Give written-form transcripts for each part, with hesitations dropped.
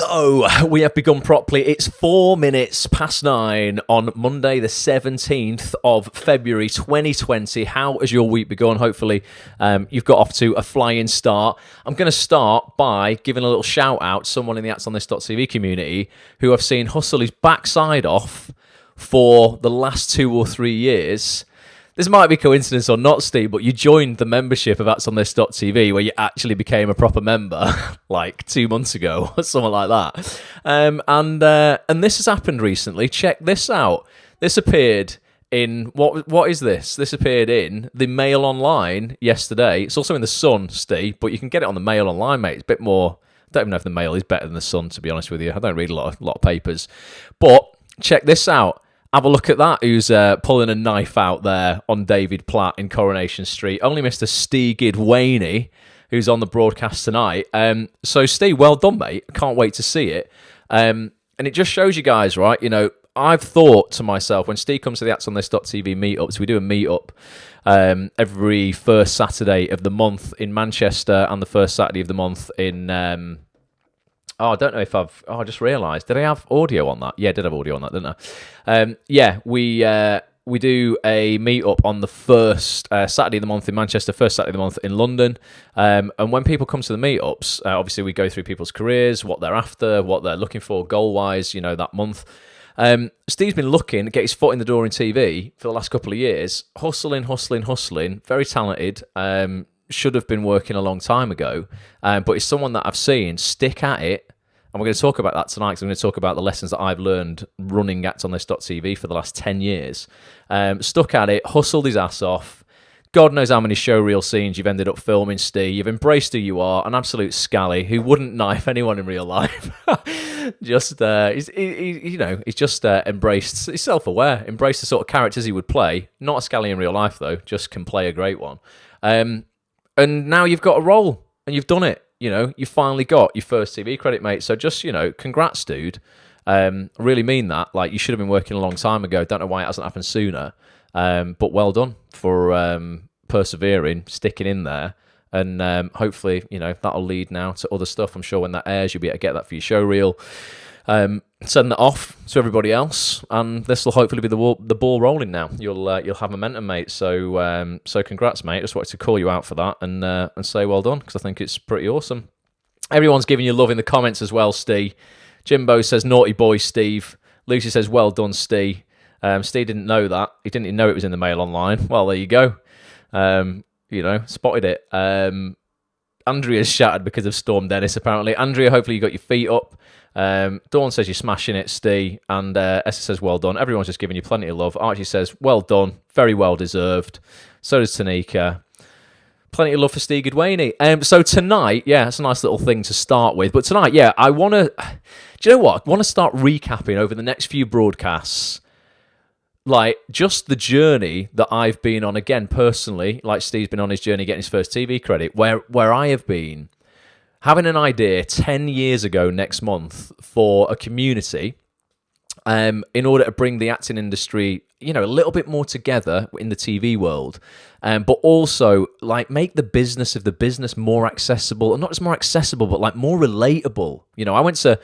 So, we have begun properly. It's 4 minutes past 9 on Monday, the 17th of February 2020. How has your week begun? Hopefully, you've got off to a flying start. I'm going to start by giving a little shout out to someone in the actsonthis.tv community who I've seen hustle his backside off for the last 2 or 3 years. This might be coincidence or not, Steve, but you joined the membership of actsonthis.tv where you actually became a proper member like 2 months ago or something like that. And this has happened recently. Check this out. This appeared in, what is this? This appeared in the Mail Online yesterday. It's also in the Sun, Steve, but you can get it on the Mail Online, mate. It's a bit more, I don't even know if the Mail is better than the Sun, to be honest with you. I don't read a lot of papers. But check this out. Have a look at that, who's pulling a knife out there on David Platt in Coronation Street. Only Mr. Steve Waney, who's on the broadcast tonight. So, Steve, well done, mate. I can't wait to see it. And it just shows you guys, right? You know, I've thought to myself, when Steve comes to the actsonthis.tv meetups, we do a meetup every first Saturday of the month in Manchester and the first Saturday of the month in... I don't know if I just realised. Did I have audio on that? Yeah, I did have audio on that, didn't I? We do a meet-up on the first Saturday of the month in Manchester, first Saturday of the month in London. And when people come to the meetups, obviously we go through people's careers, what they're after, what they're looking for goal-wise, you know, that month. Steve's been looking to get his foot in the door in TV for the last couple of years. Hustling. Very talented. Should have been working a long time ago. But it's someone that I've seen stick at it. And we're going to talk about that tonight because I'm going to talk about the lessons that I've learned running actsonthis.tv for the last 10 years. Stuck at it, hustled his ass off. God knows how many showreel scenes you've ended up filming, Steve. You've embraced who you are, an absolute scally who wouldn't knife anyone in real life. He's just embraced, he's self-aware, embraced the sort of characters he would play. Not a scally in real life, though, just can play a great one. And now you've got a role, and you've done it. You know, you finally got your first TV credit, mate. So just, you know, congrats, dude. I really mean that. Like, you should have been working a long time ago. Don't know why it hasn't happened sooner. But well done for persevering, sticking in there. And hopefully, you know, that'll lead now to other stuff. I'm sure when that airs, you'll be able to get that for your showreel. Send that off to everybody else, and this will hopefully be the ball rolling now. You'll have momentum, mate. So congrats, mate. Just wanted to call you out for that and say well done because I think it's pretty awesome. Everyone's giving you love in the comments as well, Steve. Jimbo says naughty boy, Steve. Lucy says well done, Steve. Steve didn't know that. He didn't even know it was in the Mail Online. Well, there you go. You know, spotted it. Andrea's shattered because of Storm Dennis, apparently. Andrea, hopefully you got your feet up. Dawn says you're smashing it, Steve, and Esther says well done. Everyone's just giving you plenty of love. Archie says well done, very well deserved. So does Tanika. Plenty of love for Steve Goodwaney. So tonight, yeah, it's a nice little thing to start with. But tonight, yeah, I want to... Do you know what? I want to start recapping over the next few broadcasts, like, just the journey that I've been on, again, personally, like Steve's been on his journey getting his first TV credit, where I have been having an idea 10 years ago next month for a community in order to bring the acting industry, you know, a little bit more together in the TV world, but also like make the business of the business more accessible, and not just more accessible, but like more relatable. You know, I went to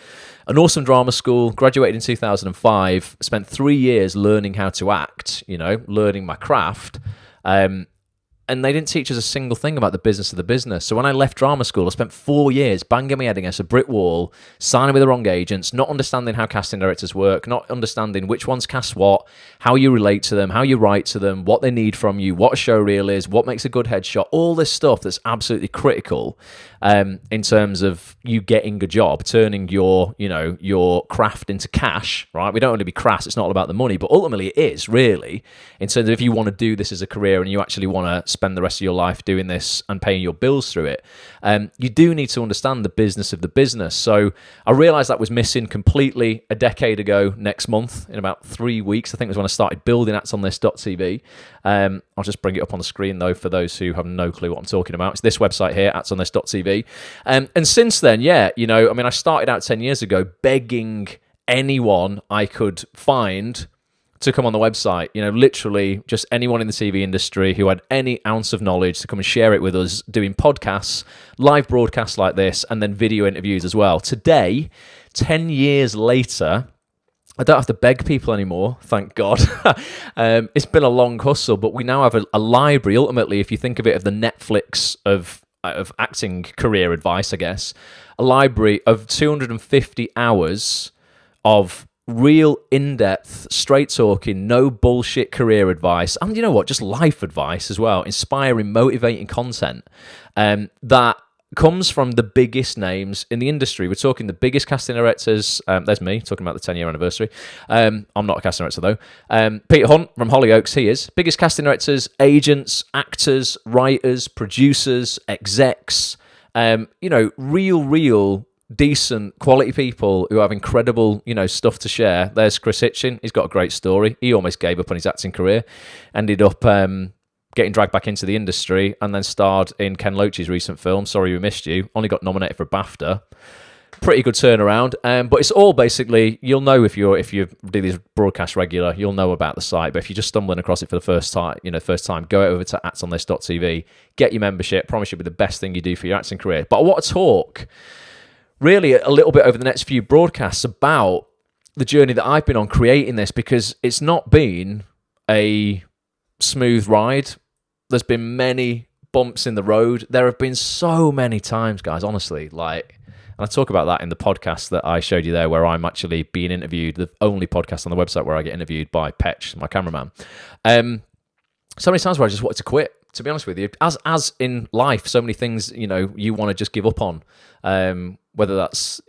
an awesome drama school, graduated in 2005, spent 3 years learning how to act, you know, learning my craft. And they didn't teach us a single thing about the business of the business. So when I left drama school, I spent 4 years banging my head against a brick wall, signing with the wrong agents, not understanding how casting directors work, not understanding which ones cast what, how you relate to them, how you write to them, what they need from you, what a showreel is, what makes a good headshot, all this stuff that's absolutely critical in terms of you getting a job, turning your craft into cash, right? We don't want to be crass. It's not all about the money, but ultimately it is, really, in terms of if you want to do this as a career and you actually want to spend the rest of your life doing this and paying your bills through it, you do need to understand the business of the business. So I realized that was missing completely a decade ago next month, in about 3 weeks, I think was when I started building actsonthis.tv. I'll just bring it up on the screen, though, for those who have no clue what I'm talking about. It's this website here, actsonthis.tv. And since then, yeah, you know, I mean, I started out 10 years ago begging anyone I could find to come on the website, you know, literally just anyone in the TV industry who had any ounce of knowledge to come and share it with us, doing podcasts, live broadcasts like this, and then video interviews as well. Today, 10 years later, I don't have to beg people anymore, thank God. It's been a long hustle, but we now have a library, ultimately, if you think of it, of the Netflix of acting career advice, I guess. A library of 250 hours of real in-depth, straight-talking, no bullshit career advice. And you know what? Just life advice as well. Inspiring, motivating content that comes from the biggest names in the industry. We're talking the biggest casting directors. There's me talking about the 10-year anniversary. I'm not a casting director, though. Peter Hunt from Hollyoaks, he is. Biggest casting directors, agents, actors, writers, producers, execs. Real decent quality people who have incredible, stuff to share. There's Chris Hitchin. He's got a great story. He almost gave up on his acting career. Ended up getting dragged back into the industry, and then starred in Ken Loach's recent film, Sorry We Missed You. Only got nominated for a BAFTA. Pretty good turnaround. But it's all basically, you'll know if you do these broadcasts regular, you'll know about the site. But if you're just stumbling across it for the first time, go over to actonthis.tv, get your membership. Promise you'll be the best thing you do for your acting career. But I want to talk really a little bit over the next few broadcasts about the journey that I've been on creating this, because it's not been a smooth ride. There's been many bumps in the road. There have been so many times, guys, honestly, and I talk about that in the podcast that I showed you there, where I'm actually being interviewed, the only podcast on the website where I get interviewed by Petch, my cameraman. So many times where I just wanted to quit, to be honest with you. As in life, so many things, you want to just give up on, whether that's,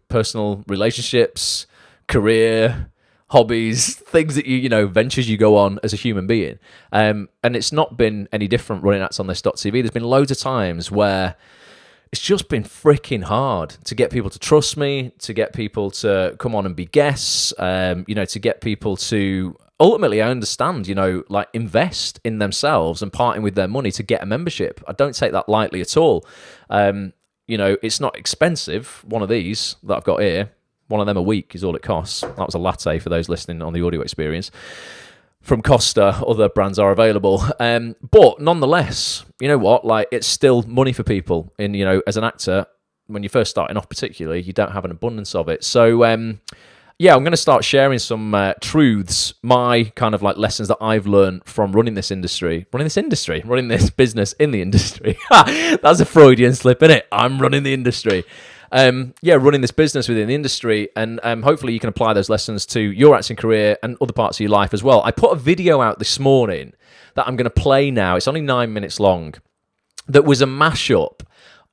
personal relationships, career, hobbies, things that ventures you go on as a human being. And it's not been any different running actonthis.tv. There's been loads of times where it's just been freaking hard to get people to trust me, to get people to come on and be guests, to get people to ultimately, I understand, invest in themselves and parting with their money to get a membership. I don't take that lightly at all. It's not expensive. One of these that I've got here, one of them a week is all it costs. That was a latte for those listening on the audio experience. From Costa, other brands are available. But nonetheless, you know what? It's still money for people. And, as an actor, when you're first starting off particularly, you don't have an abundance of it. So, I'm going to start sharing some truths, my kind of lessons that I've learned from running this business in the industry. That's a Freudian slip, isn't it? I'm running the industry. Running this business within the industry, and hopefully you can apply those lessons to your acting career and other parts of your life as well. I put a video out this morning that I'm going to play now. It's only 9 minutes long. That was a mashup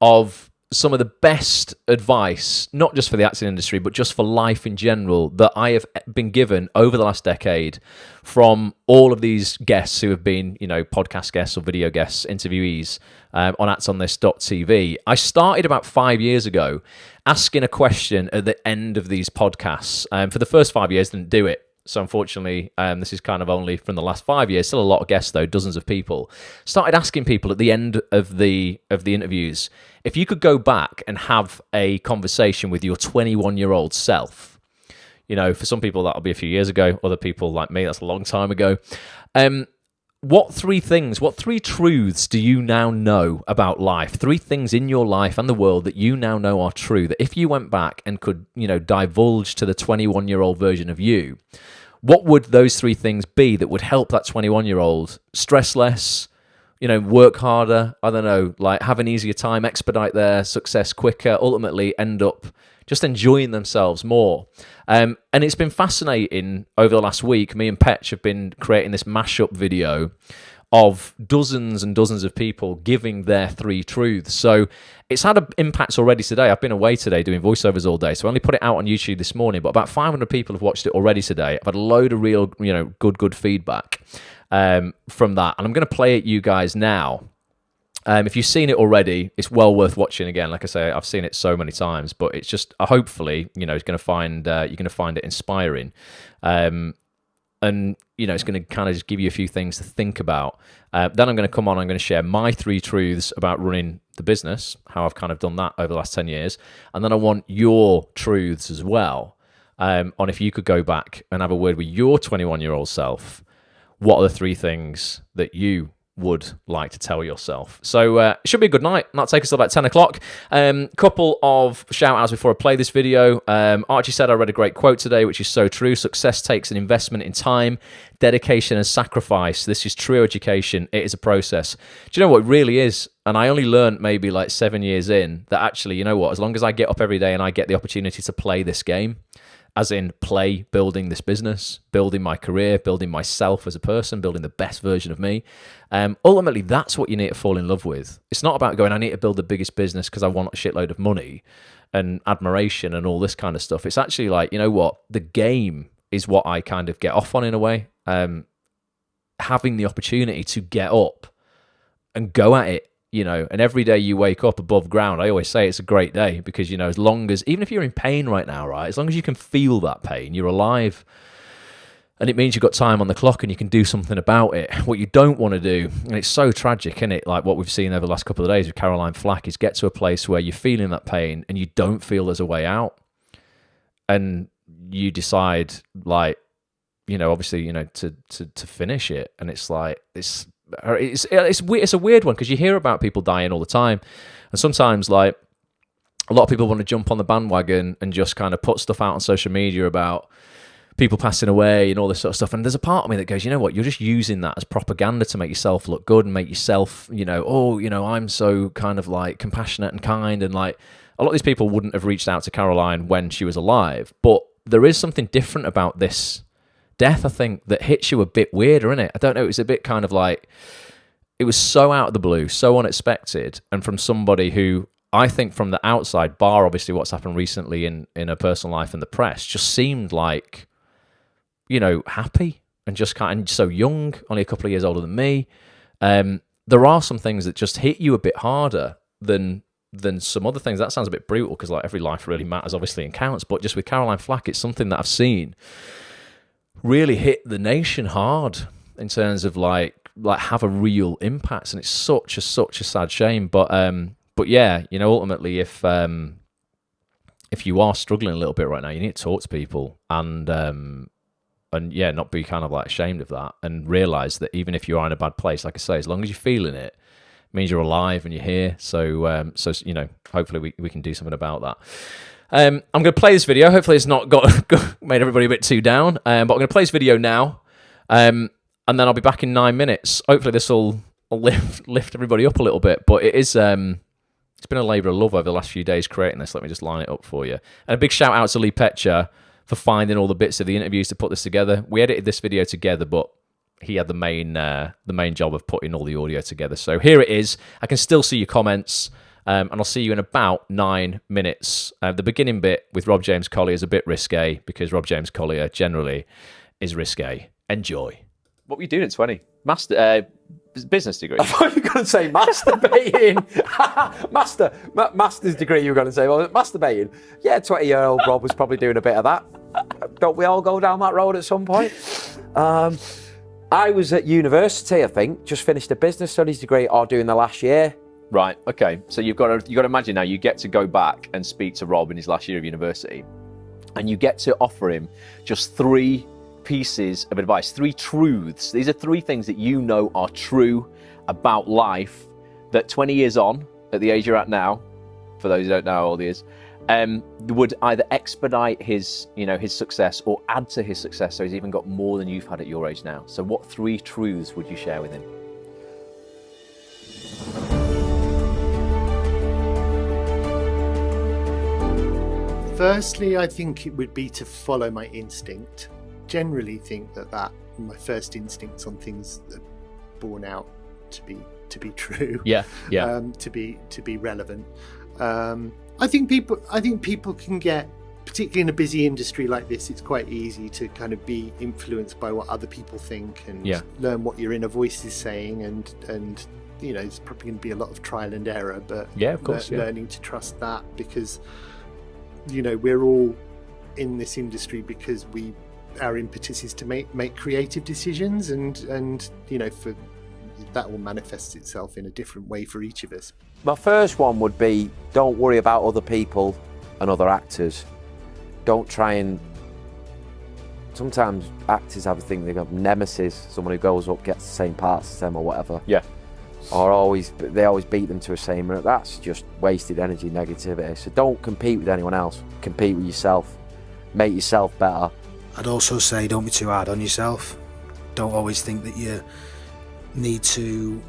of some of the best advice, not just for the acting industry, but just for life in general, that I have been given over the last decade from all of these guests who have been, podcast guests or video guests, interviewees on actonthis.tv. I started about 5 years ago asking a question at the end of these podcasts. For the first 5 years, didn't do it. So unfortunately, this is kind of only from the last 5 years. Still a lot of guests though, dozens of people. Started asking people at the end of the interviews, if you could go back and have a conversation with your 21-year-old self. For some people that'll be a few years ago. Other people like me, that's a long time ago. What three truths do you now know about life? 3 things in your life and the world that you now know are true, that if you went back and could, divulge to the 21-year-old version of you, what would those 3 things be that would help that 21-year-old stress less, work harder, I don't know, have an easier time, expedite their success quicker, ultimately end up just enjoying themselves more. And it's been fascinating over the last week. Me and Petch have been creating this mashup video of dozens and dozens of people giving their 3 truths. So it's had an impact already today. I've been away today doing voiceovers all day, so I only put it out on YouTube this morning, but about 500 people have watched it already today. I've had a load of real, good feedback from that. And I'm going to play it you guys now. If you've seen it already, it's well worth watching again. Like I say, I've seen it so many times, but it's just hopefully, it's going to find you're going to find it inspiring, and it's going to kind of just give you a few things to think about. Then I'm going to come on. I'm going to share my 3 truths about running the business, how I've kind of done that over the last 10 years, and then I want your truths as well. On if you could go back and have a word with your 21-year-old self, what are the 3 things that you would like to tell yourself? So it should be a good night. That'll take us till about 10 o'clock. Couple of shout outs before I play this video. Archie said, I read a great quote today, which is so true. Success takes an investment in time, dedication, and sacrifice. This is true education. It is a process. Do you know what it really is? And I only learned maybe like 7 years in that actually, you know what, as long as I get up every day and I get the opportunity to play this game, as in play building this business, building my career, building myself as a person, building the best version of me. Ultimately, that's what you need to fall in love with. It's not about going, I need to build the biggest business because I want a shitload of money and admiration and all this kind of stuff. It's actually like, you know what? The game is what I kind of get off on in a way. Having the opportunity to get up and go at it. You know, and every day you wake up above ground, I always say it's a great day because, you know, as long as, even if you're in pain right now, right, as long as you can feel that pain, you're alive. And it means you've got time on the clock and you can do something about it. What you don't want to do, and it's so tragic, isn't it? Like what we've seen over the last couple of days with Caroline Flack, is get to a place where you're feeling that pain and you don't feel there's a way out. And you decide, like, you know, obviously, you know, to finish it. And it's like, it's a weird one because you hear about people dying all the time, and sometimes like a lot of people want to jump on the bandwagon and just kind of put stuff out on social media about people passing away and all this sort of stuff. And there's a part of me that goes, you know what, you're just using that as propaganda to make yourself look good and make yourself, you know, oh, you know, I'm so kind of like compassionate and kind, and like a lot of these people wouldn't have reached out to Caroline when she was alive, but there is something different about this death, I think, that hits you a bit weirder, innit? I don't know, it was a bit kind of like, it was so out of the blue, so unexpected, and from somebody who, I think from the outside, bar obviously what's happened recently in her personal life and the press, just seemed like, you know, happy, and just kind of so young, only a couple of years older than me. There are some things that just hit you a bit harder than some other things. That sounds a bit brutal, because like every life really matters, obviously, and counts, but just with Caroline Flack, it's something that I've seen really hit the nation hard in terms of like have a real impact, and it's such a sad shame. But yeah, you know, ultimately, if you are struggling a little bit right now, you need to talk to people and yeah, not be kind of like ashamed of that, and realize that even if you are in a bad place, like I say, as long as you're feeling it, means you're alive and you're here. So you know, hopefully we can do something about that. I'm going to play this video. Hopefully it's not made everybody a bit too down. But I'm going to play this video now, and then I'll be back in 9 minutes. Hopefully this will lift everybody up a little bit. But it is it's been a labour of love over the last few days creating this. Let me just line it up for you. And a big shout out to Lee Petcher for finding all the bits of the interviews to put this together. We edited this video together, but he had the main job of putting all the audio together. So here it is. I can still see your comments. And I'll see you in about 9 minutes. The beginning bit with Rob James Collier is a bit risque, because Rob James Collier generally is risque. Enjoy. What were you doing at 20? Business degree. I thought you were going to say masturbating. Master's degree you were going to say. Well, masturbating. Yeah, 20-year-old Rob was probably doing a bit of that. Don't we all go down that road at some point? I was at university, I think, just finished a business studies degree, or doing the last year. Right, okay. So you've got to imagine now you get to go back and speak to Rob in his last year of university, and you get to offer him just 3 pieces of advice, 3 truths. These are 3 things that you know are true about life that 20 years on, at the age you're at now, for those who don't know how old he is, would either expedite his success or add to his success, so he's even got more than you've had at your age now. So what 3 truths would you share with him? Firstly, I think it would be to follow my instinct. Generally think that my first instincts on things are born out to be true. Yeah. To be relevant. I think people can get, particularly in a busy industry like this, it's quite easy to kind of be influenced by what other people think and learn what your inner voice is saying, and you know, it's probably going to be a lot of trial and error, but of course, learning to trust that, because you know, we're all in this industry because our impetus is to make creative decisions, and you know, for that will manifest itself in a different way for each of us. My first one would be, don't worry about other people and other actors. Don't try and Sometimes actors have a thing, they have nemesis, someone who goes up, gets the same parts as them or whatever. Yeah. Or they always beat them to a same. That's just wasted energy, negativity. So don't compete with anyone else. Compete with yourself. Make yourself better. I'd also say don't be too hard on yourself. Don't always think that you need to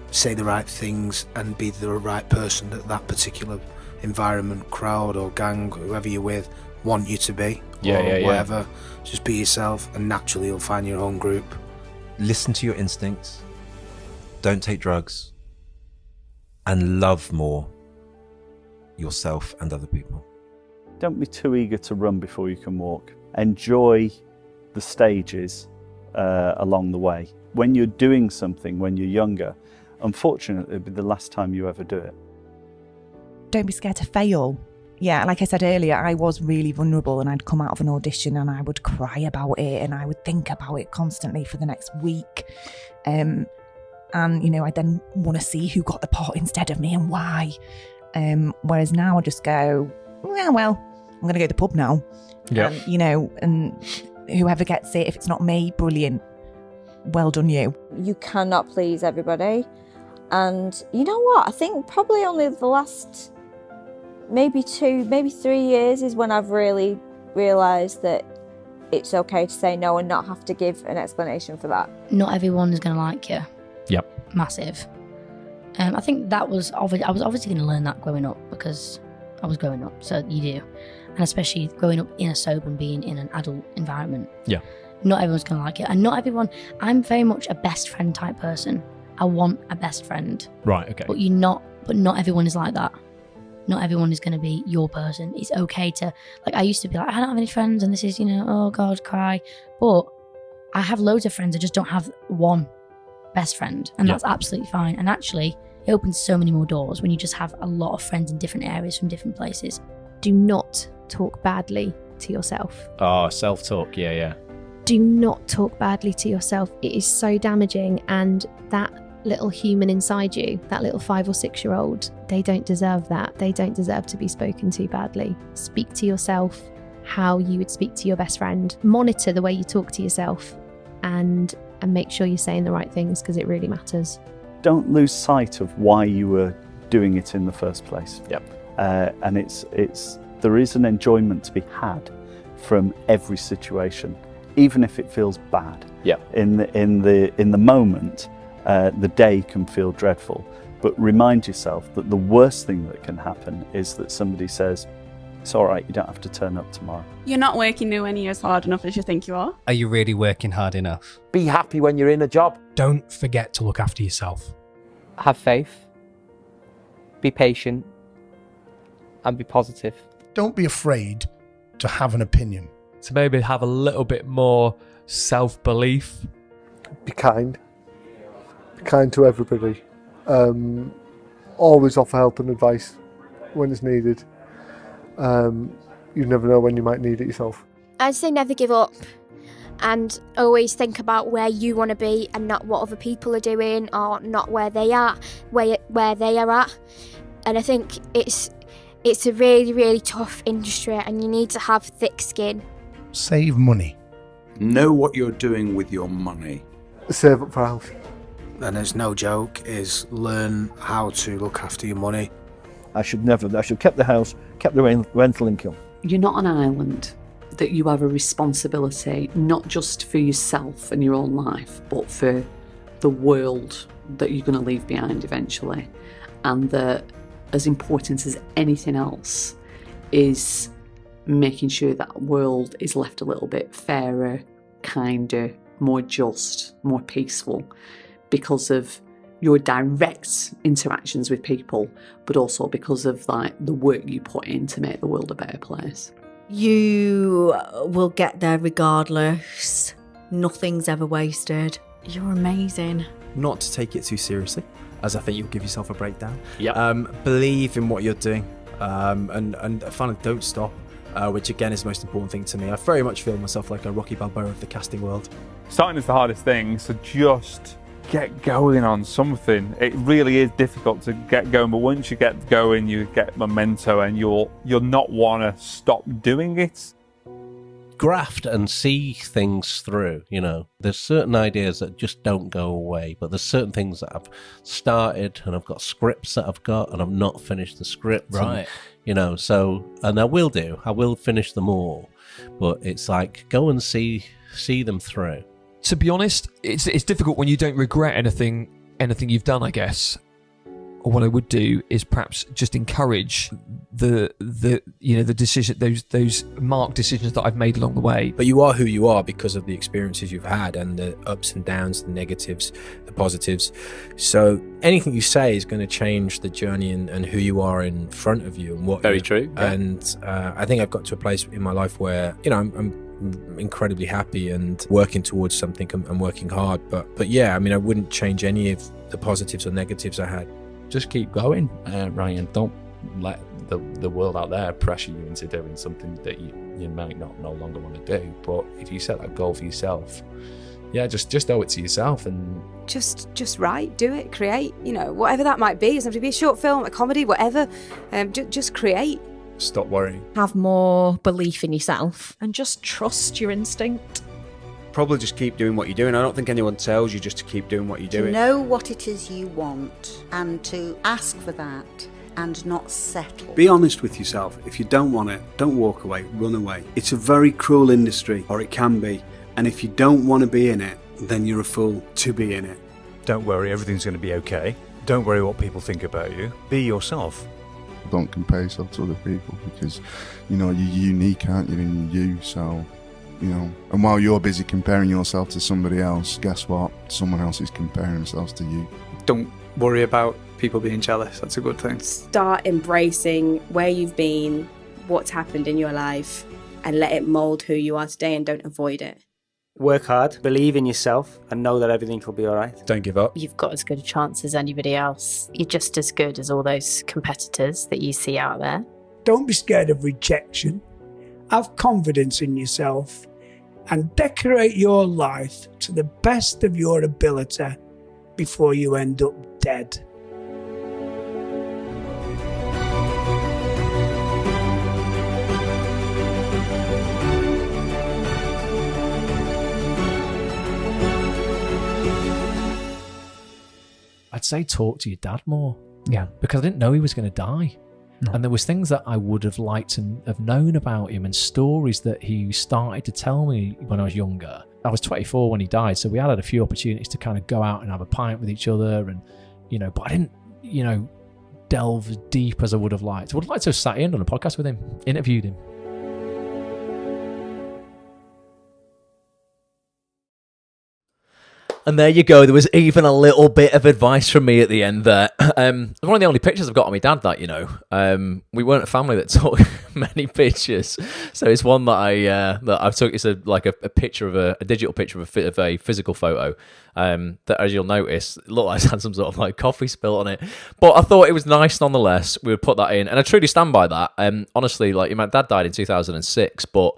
say the right things and be the right person that that particular environment, crowd or gang, whoever you're with, want you to be. Yeah. Whatever. Just be yourself and naturally you'll find your own group. Listen to your instincts, don't take drugs, and love more yourself and other people. Don't be too eager to run before you can walk. Enjoy the stages along the way. When you're doing something when you're younger, unfortunately, it'll be the last time you ever do it. Don't be scared to fail. Yeah, like I said earlier, I was really vulnerable and I'd come out of an audition and I would cry about it and I would think about it constantly for the next week. And, you know, I then want to see who got the part instead of me and why. Whereas now I just go, well, I'm going to go to the pub now. Yeah. You know, and whoever gets it, if it's not me, brilliant. Well done you. You cannot please everybody. And you know what? I think probably only the last maybe 3 years is when I've really realised that it's okay to say no and not have to give an explanation for that. Not everyone is going to like you. Yep. Massive. I think that was I was obviously going to learn that growing up because I was growing up, so you do. And especially growing up in a sober and being in an adult environment. Yeah. Not everyone's going to like it. And not everyone, I'm very much a best friend type person. I want a best friend. Right, okay. But not everyone is like that. Not everyone is going to be your person. It's okay to, like, I used to be like, I don't have any friends and this is, you know, oh God, cry. But I have loads of friends. I just don't have one best friend. And that's absolutely fine. And actually, it opens so many more doors when you just have a lot of friends in different areas from different places. Do not talk badly to yourself. Oh, self-talk, yeah. Do not talk badly to yourself. It is so damaging, and that little human inside you, that little 5 or 6 year old, they don't deserve that. They don't deserve to be spoken to badly. Speak to yourself how you would speak to your best friend. Monitor the way you talk to yourself and make sure you're saying the right things, because it really matters. Don't lose sight of why you were doing it in the first place. Yep. And there is an enjoyment to be had from every situation, even if it feels bad. Yep. In the moment, the day can feel dreadful, but remind yourself that the worst thing that can happen is that somebody says, it's all right, you don't have to turn up tomorrow. You're not working nowhere near as hard enough as you think you are. Are you really working hard enough? Be happy when you're in a job. Don't forget to look after yourself. Have faith, be patient, and be positive. Don't be afraid to have an opinion. To maybe have a little bit more self-belief. Be kind. Be kind to everybody. Always offer help and advice when it's needed. You never know when you might need it yourself. I'd say never give up, and always think about where you want to be and not what other people are doing, or not where they are, where they are at. And I think it's a really, really tough industry, and you need to have thick skin. Save money. Know what you're doing with your money. Save up for a house. And it's no joke, is learn how to look after your money. I should have kept the house, kept the rental income. You're not an island, that you have a responsibility not just for yourself and your own life, but for the world that you're going to leave behind eventually. And that as important as anything else is making sure that world is left a little bit fairer, kinder, more just, more peaceful, because of your direct interactions with people, but also because of like the work you put in to make the world a better place. You will get there regardless. Nothing's ever wasted. You're amazing. Not to take it too seriously, as I think you'll give yourself a breakdown. Yep. Believe in what you're doing, and finally don't stop, which again is the most important thing to me. I very much feel myself like a Rocky Balboa of the casting world. Starting is the hardest thing, so just get going on something. It really is difficult to get going, but once you get going, you get momentum, and you'll not want to stop doing it. graft and see things through. You know, there's certain ideas that just don't go away, but there's certain things that I've started and I've got scripts that I've got and I've not finished the script. Right. And, you know, so, and I will finish them all, but it's like, go and see them through. To be honest, it's difficult when you don't regret anything you've done, I guess. Or what I would do is perhaps just encourage the decision, those marked decisions that I've made along the way. But you are who you are because of the experiences you've had and the ups and downs, the negatives, the positives. So anything you say is going to change the journey and who you are in front of you and what. Very true. Yeah. And I think I've got to a place in my life where, you know, I'm incredibly happy and working towards something and working hard. But yeah, I mean, I wouldn't change any of the positives or negatives I had. Just keep going, Ryan. Don't let the world out there pressure you into doing something that you might no longer want to do. But if you set that goal for yourself, yeah, just owe it to yourself and just write, do it, create. You know, whatever that might be. It doesn't have to be a short film, a comedy, whatever. Just create. Stop worrying. Have more belief in yourself. And just trust your instinct. Probably just keep doing what you're doing. I don't think anyone tells you just to keep doing what you're doing. To know what it is you want and to ask for that and not settle. Be honest with yourself. If you don't want it, don't walk away, run away. It's a very cruel industry, or it can be. And if you don't want to be in it, then you're a fool to be in it. Don't worry, everything's going to be okay. Don't worry what people think about you. Be yourself. Don't compare yourself to other people because, you know, you're unique, aren't you? And you're you, so, you know. And while you're busy comparing yourself to somebody else, guess what? Someone else is comparing themselves to you. Don't worry about people being jealous. That's a good thing. Start embracing where you've been, what's happened in your life, and let it mould who you are today and don't avoid it. Work hard, believe in yourself, and know that everything will be all right. Don't give up. You've got as good a chance as anybody else. You're just as good as all those competitors that you see out there. Don't be scared of rejection. Have confidence in yourself and decorate your life to the best of your ability before you end up dead. I'd say talk to your dad more. Yeah. Because I didn't know he was going to die. No. And there was things that I would have liked to have known about him and stories that he started to tell me when I was younger. I was 24 when he died, so we had a few opportunities to kind of go out and have a pint with each other and, you know, but I didn't, you know, delve as deep as I would have liked. I would have liked to have sat in on a podcast with him, interviewed him. And there you go. There was even a little bit of advice from me at the end there. One of the only pictures I've got of my dad that, you know, we weren't a family that took many pictures. So it's one that I took. It's a picture of a digital picture of a physical photo that, as you'll notice, it looked like it had some sort of like coffee spill on it. But I thought it was nice nonetheless. We would put that in. And I truly stand by that. Honestly, like my dad died in 2006, but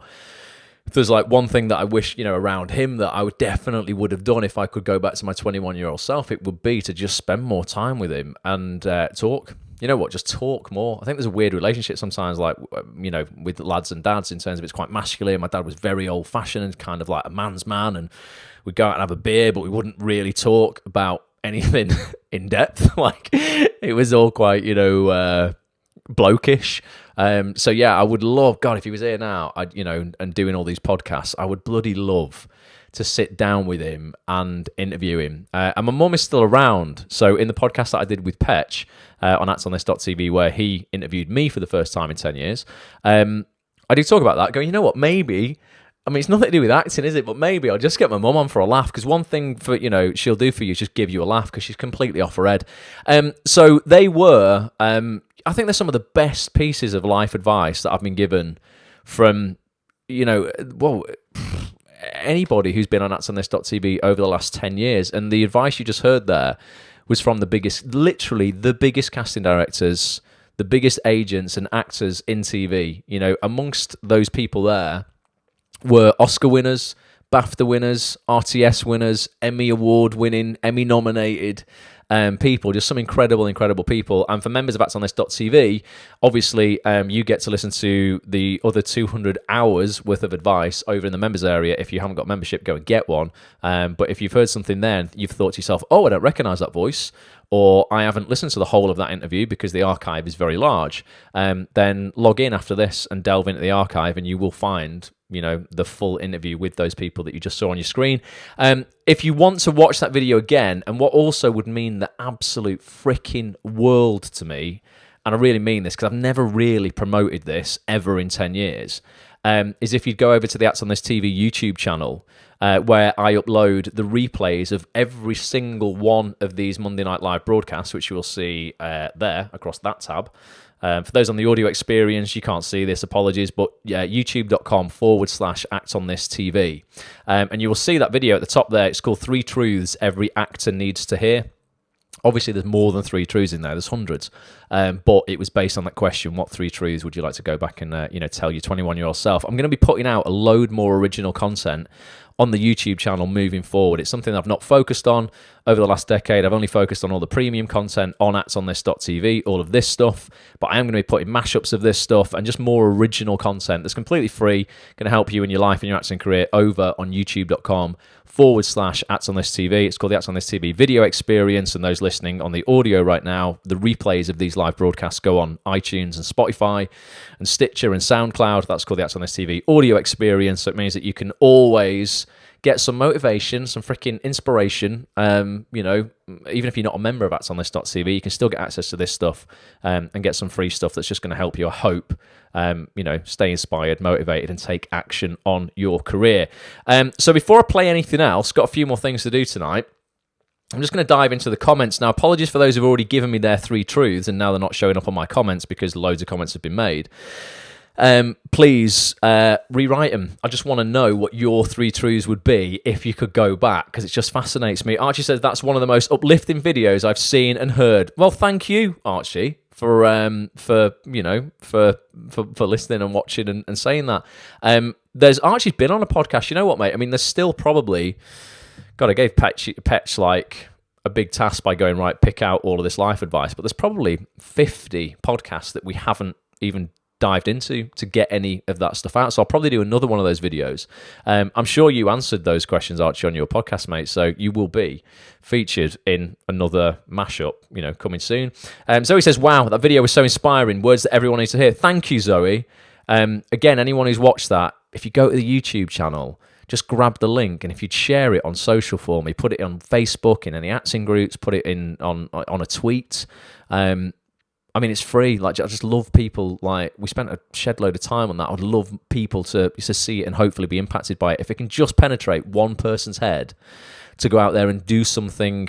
if there's like one thing that I wish, you know, around him that I would definitely would have done if I could go back to my 21-year-old self, it would be to just spend more time with him and talk. You know what? Just talk more. I think there's a weird relationship sometimes, like, you know, with lads and dads in terms of it's quite masculine. My dad was very old-fashioned and kind of like a man's man, and we'd go out and have a beer, but we wouldn't really talk about anything in depth. Like, it was all quite, you know, blokish. So yeah, I would love, God, if he was here now, and doing all these podcasts, I would bloody love to sit down with him and interview him. And my mum is still around. So in the podcast that I did with Petch on actsonthis.tv, where he interviewed me for the first time in 10 years, I do talk about that, going, you know what, maybe, I mean, it's nothing to do with acting, is it? But maybe I'll just get my mum on for a laugh, because one thing for, you know, she'll do for you is just give you a laugh, because she's completely off her head. So they were, I think they're some of the best pieces of life advice that I've been given from, you know, well, anybody who's been on actsonthis.tv over the last 10 years. And the advice you just heard there was from literally the biggest casting directors, the biggest agents and actors in TV. You know, amongst those people there were Oscar winners, BAFTA winners, RTS winners, Emmy Award winning, Emmy nominated people, just some incredible people. And for members of actonthis.tv, obviously you get to listen to the other 200 hours worth of advice over in the members area. If you haven't got membership, go and get one. But if you've heard something then, you've thought to yourself, oh, I don't recognise that voice, or I haven't listened to the whole of that interview because the archive is very large, then log in after this and delve into the archive and you will find, you know, the full interview with those people that you just saw on your screen. If you want to watch that video again, and what also would mean the absolute freaking world to me, and I really mean this because I've never really promoted this ever in 10 years, is if you'd go over to the Acts on This TV YouTube channel, where I upload the replays of every single one of these Monday Night Live broadcasts, which you will see there across that tab. For those on the audio experience, you can't see this, apologies, but yeah, youtube.com/ActOnThisTV. And you will see that video at the top there. It's called 3 Truths Every Actor Needs to Hear. Obviously, there's more than 3 truths in there. There's hundreds. But it was based on that question, what 3 truths would you like to go back and tell your 21-year-old self? I'm going to be putting out a load more original content on the YouTube channel moving forward. It's something I've not focused on over the last decade. I've only focused on all the premium content on actonthis.tv, all of this stuff, but I am going to be putting mashups of this stuff and just more original content that's completely free, going to help you in your life and your acting career over on youtube.com/ActsOnThisTV. It's called the Acts on This TV video experience, and those listening on the audio right now, the replays of these live broadcasts go on iTunes and Spotify and Stitcher and SoundCloud. That's called the Acts on This TV audio experience. So it means that you can always get some motivation, some freaking inspiration. Even if you're not a member of actonthis.tv, you can still get access to this stuff and get some free stuff that's just going to help you, I hope, stay inspired, motivated, and take action on your career. So before I play anything else, got a few more things to do tonight. I'm just going to dive into the comments. Now, apologies for those who've already given me their 3 truths and now they're not showing up on my comments because loads of comments have been made. Please rewrite them. I just want to know what your 3 truths would be if you could go back, because it just fascinates me. Archie says that's one of the most uplifting videos I've seen and heard. Well, thank you, Archie, for listening and watching and saying that. There's Archie's been on a podcast. You know what, mate? I mean, there's still probably, God, I gave Petch like a big task by going, right, pick out all of this life advice, but there's probably 50 podcasts that we haven't even dived into to get any of that stuff out. So I'll probably do another one of those videos. I'm sure you answered those questions, Archie, on your podcast, mate. So you will be featured in another mashup, coming soon. Zoe says, wow, that video was so inspiring. Words that everyone needs to hear. Thank you, Zoe. Again, anyone who's watched that, if you go to the YouTube channel, just grab the link, and if you'd share it on social for me, put it on Facebook, in any acting groups, put it in on a tweet. I mean, it's free. Like, I just love people. Like, we spent a shed load of time on that. I'd love people to see it and hopefully be impacted by it. If it can just penetrate one person's head to go out there and do something,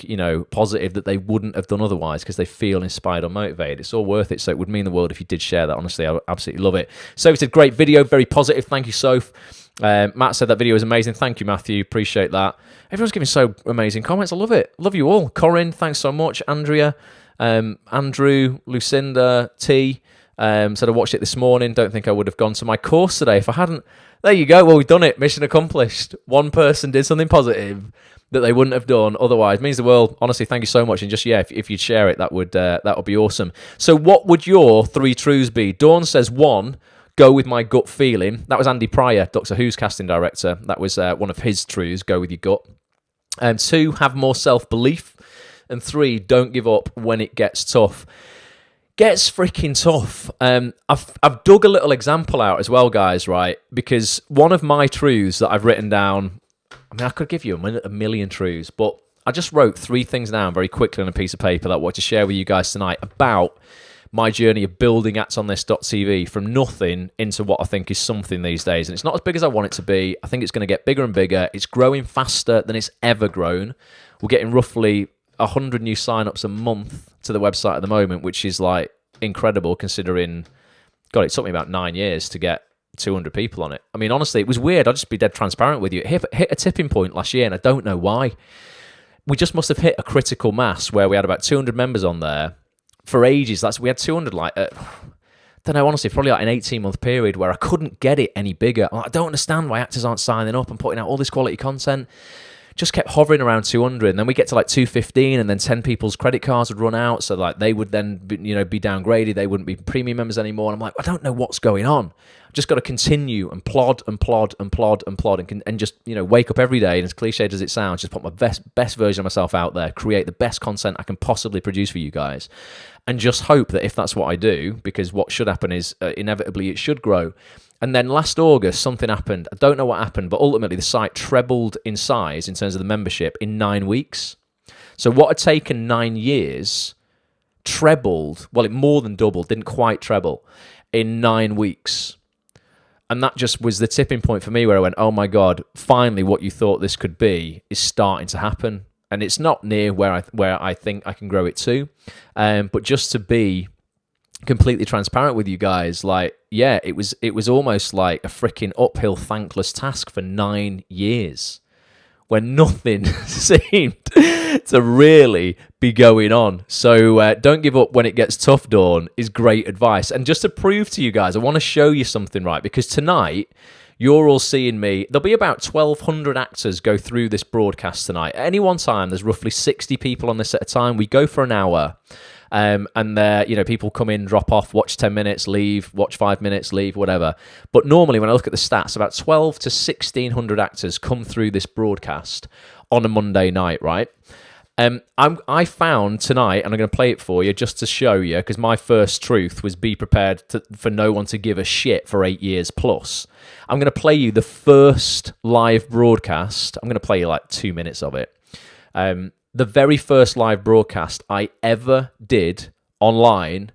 positive that they wouldn't have done otherwise because they feel inspired or motivated, it's all worth it. So it would mean the world if you did share that. Honestly, I would absolutely love it. Sophie said, great video, very positive. Thank you, Soph. Matt said that video was amazing. Thank you, Matthew. Appreciate that. Everyone's giving so amazing comments. I love it. Love you all. Corinne, thanks so much. Andrea, Andrew, Lucinda, T said I watched it this morning. Don't think I would have gone to my course today if I hadn't. There you go. Well, we've done it. Mission accomplished. One person did something positive that they wouldn't have done otherwise. It means the world. Honestly, thank you so much. And just, if you'd share it, that would be awesome. So what would your 3 truths be? Dawn says 1, go with my gut feeling. That was Andy Pryor, Doctor Who's casting director. That was one of his truths, go with your gut. 2, have more self-belief. And 3, don't give up when it gets tough. Gets freaking tough. I've dug a little example out as well, guys, right? Because one of my truths that I've written down, I mean, I could give you a million truths, but I just wrote 3 things down very quickly on a piece of paper that I want to share with you guys tonight about my journey of building actonthis.tv from nothing into what I think is something these days. And it's not as big as I want it to be. I think it's going to get bigger and bigger. It's growing faster than it's ever grown. We're getting roughly 100 new sign-ups a month to the website at the moment, which is like incredible considering, God, it took me about 9 years to get 200 people on it. I mean, honestly, it was weird. I'll just be dead transparent with you. It hit a tipping point last year, and I don't know why. We just must have hit a critical mass where we had about 200 members on there for ages. We had 200, I don't know, honestly, probably like an 18-month period where I couldn't get it any bigger. I don't understand why actors aren't signing up and putting out all this quality content. just kept hovering around 200, and then we get to like 215, and then 10 people's credit cards would run out, so like they would then be downgraded, they wouldn't be premium members anymore, and I'm like, I don't know what's going on. I've just got to continue and plod and plod and plod and plod and just wake up every day, and as cliched as it sounds, just put my best version of myself out there, create the best content I can possibly produce for you guys, and just hope that if that's what I do, because what should happen is inevitably it should grow. And then last August, something happened. I don't know what happened, but ultimately the site trebled in size in terms of the membership in 9 weeks. So what had taken 9 years trebled, well, it more than doubled, didn't quite treble, in 9 weeks. And that just was the tipping point for me where I went, oh my God, finally what you thought this could be is starting to happen. And it's not near where I think I can grow it to. But just to be completely transparent with you guys, like, yeah, it was almost like a freaking uphill thankless task for 9 years when nothing seemed to really be going on. So don't give up when it gets tough, Dawn, is great advice. And just to prove to you guys, I want to show you something, right? Because tonight, you're all seeing me. There'll be about 1,200 actors go through this broadcast tonight. At any one time, there's roughly 60 people on this at a time. We go for an hour. And people come in, drop off, watch 10 minutes, leave, watch 5 minutes, leave, whatever. But normally, when I look at the stats, about 12 to 1,600 actors come through this broadcast on a Monday night, right? I found tonight, and I'm going to play it for you just to show you, because my first truth was be prepared for no one to give a shit for 8 years plus. I'm going to play you the first live broadcast. I'm going to play you like 2 minutes of it. The very first live broadcast I ever did online,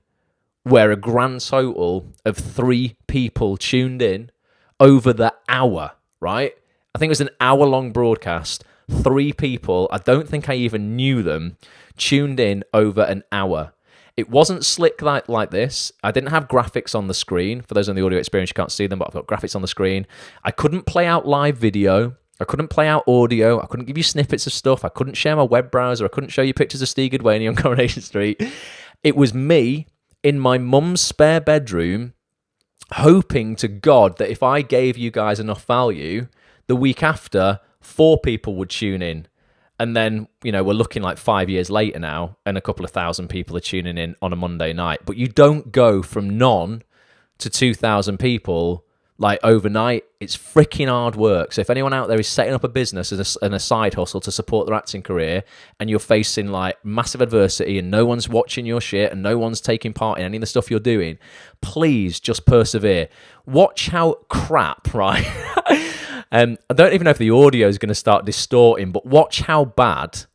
where a grand total of 3 people tuned in over the hour, right? I think it was an hour-long broadcast. 3 people, I don't think I even knew them, tuned in over an hour. It wasn't slick like this. I didn't have graphics on the screen. For those on the audio experience, you can't see them, but I've got graphics on the screen. I couldn't play out live video. I couldn't play out audio. I couldn't give you snippets of stuff. I couldn't share my web browser. I couldn't show you pictures of Steve Goodwayne on Coronation Street. It was me in my mum's spare bedroom, hoping to God that if I gave you guys enough value, the week after, 4 people would tune in. And then, we're looking like 5 years later now, and a couple of thousand people are tuning in on a Monday night. But you don't go from none to 2,000 people like overnight. It's freaking hard work. So if anyone out there is setting up a business and a side hustle to support their acting career, and you're facing like massive adversity and no one's watching your shit and no one's taking part in any of the stuff you're doing, please just persevere. Watch how crap, right? I don't even know if the audio is going to start distorting, but watch how bad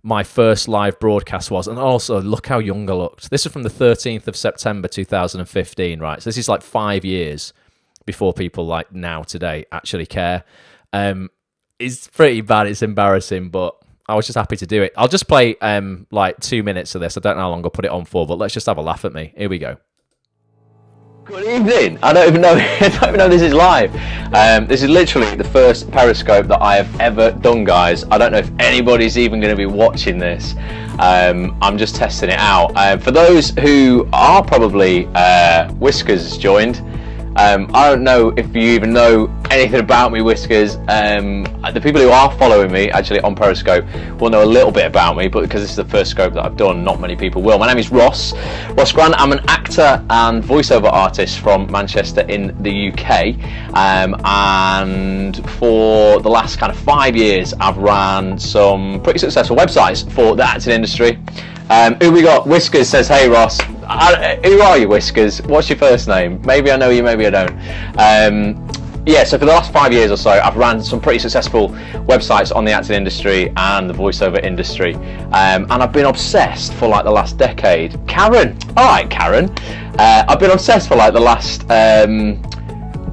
my first live broadcast was. And also, look how young I looked. This is from the 13th of September 2015, right? So this is like 5 years before people like now today actually care. It's pretty bad. It's embarrassing, but I was just happy to do it. I'll just play like 2 minutes of this. I don't know how long I'll put it on for, but let's just have a laugh at me. Here we go. Good evening. I don't even know this is live. This is literally the first Periscope that I have ever done, guys. I don't know if anybody's even going to be watching this. I'm just testing it out. For those who are probably Whiskers joined, I don't know if you even know anything about me, Whiskers. The people who are following me actually on Periscope will know a little bit about me, but because this is the first scope that I've done, not many people will. My name is Ross Grant. I'm an actor and voiceover artist from Manchester in the UK, and for the last kind of 5 years I've ran some pretty successful websites for the acting industry. Who we got? Whiskers says, hey Ross. Who are you, Whiskers? What's your first name? Maybe I know you, maybe I don't. So for the last 5 years or so, I've ran some pretty successful websites on the acting industry and the voiceover industry. And I've been obsessed for like the last decade. Karen. All right, Karen. I've been obsessed for like the last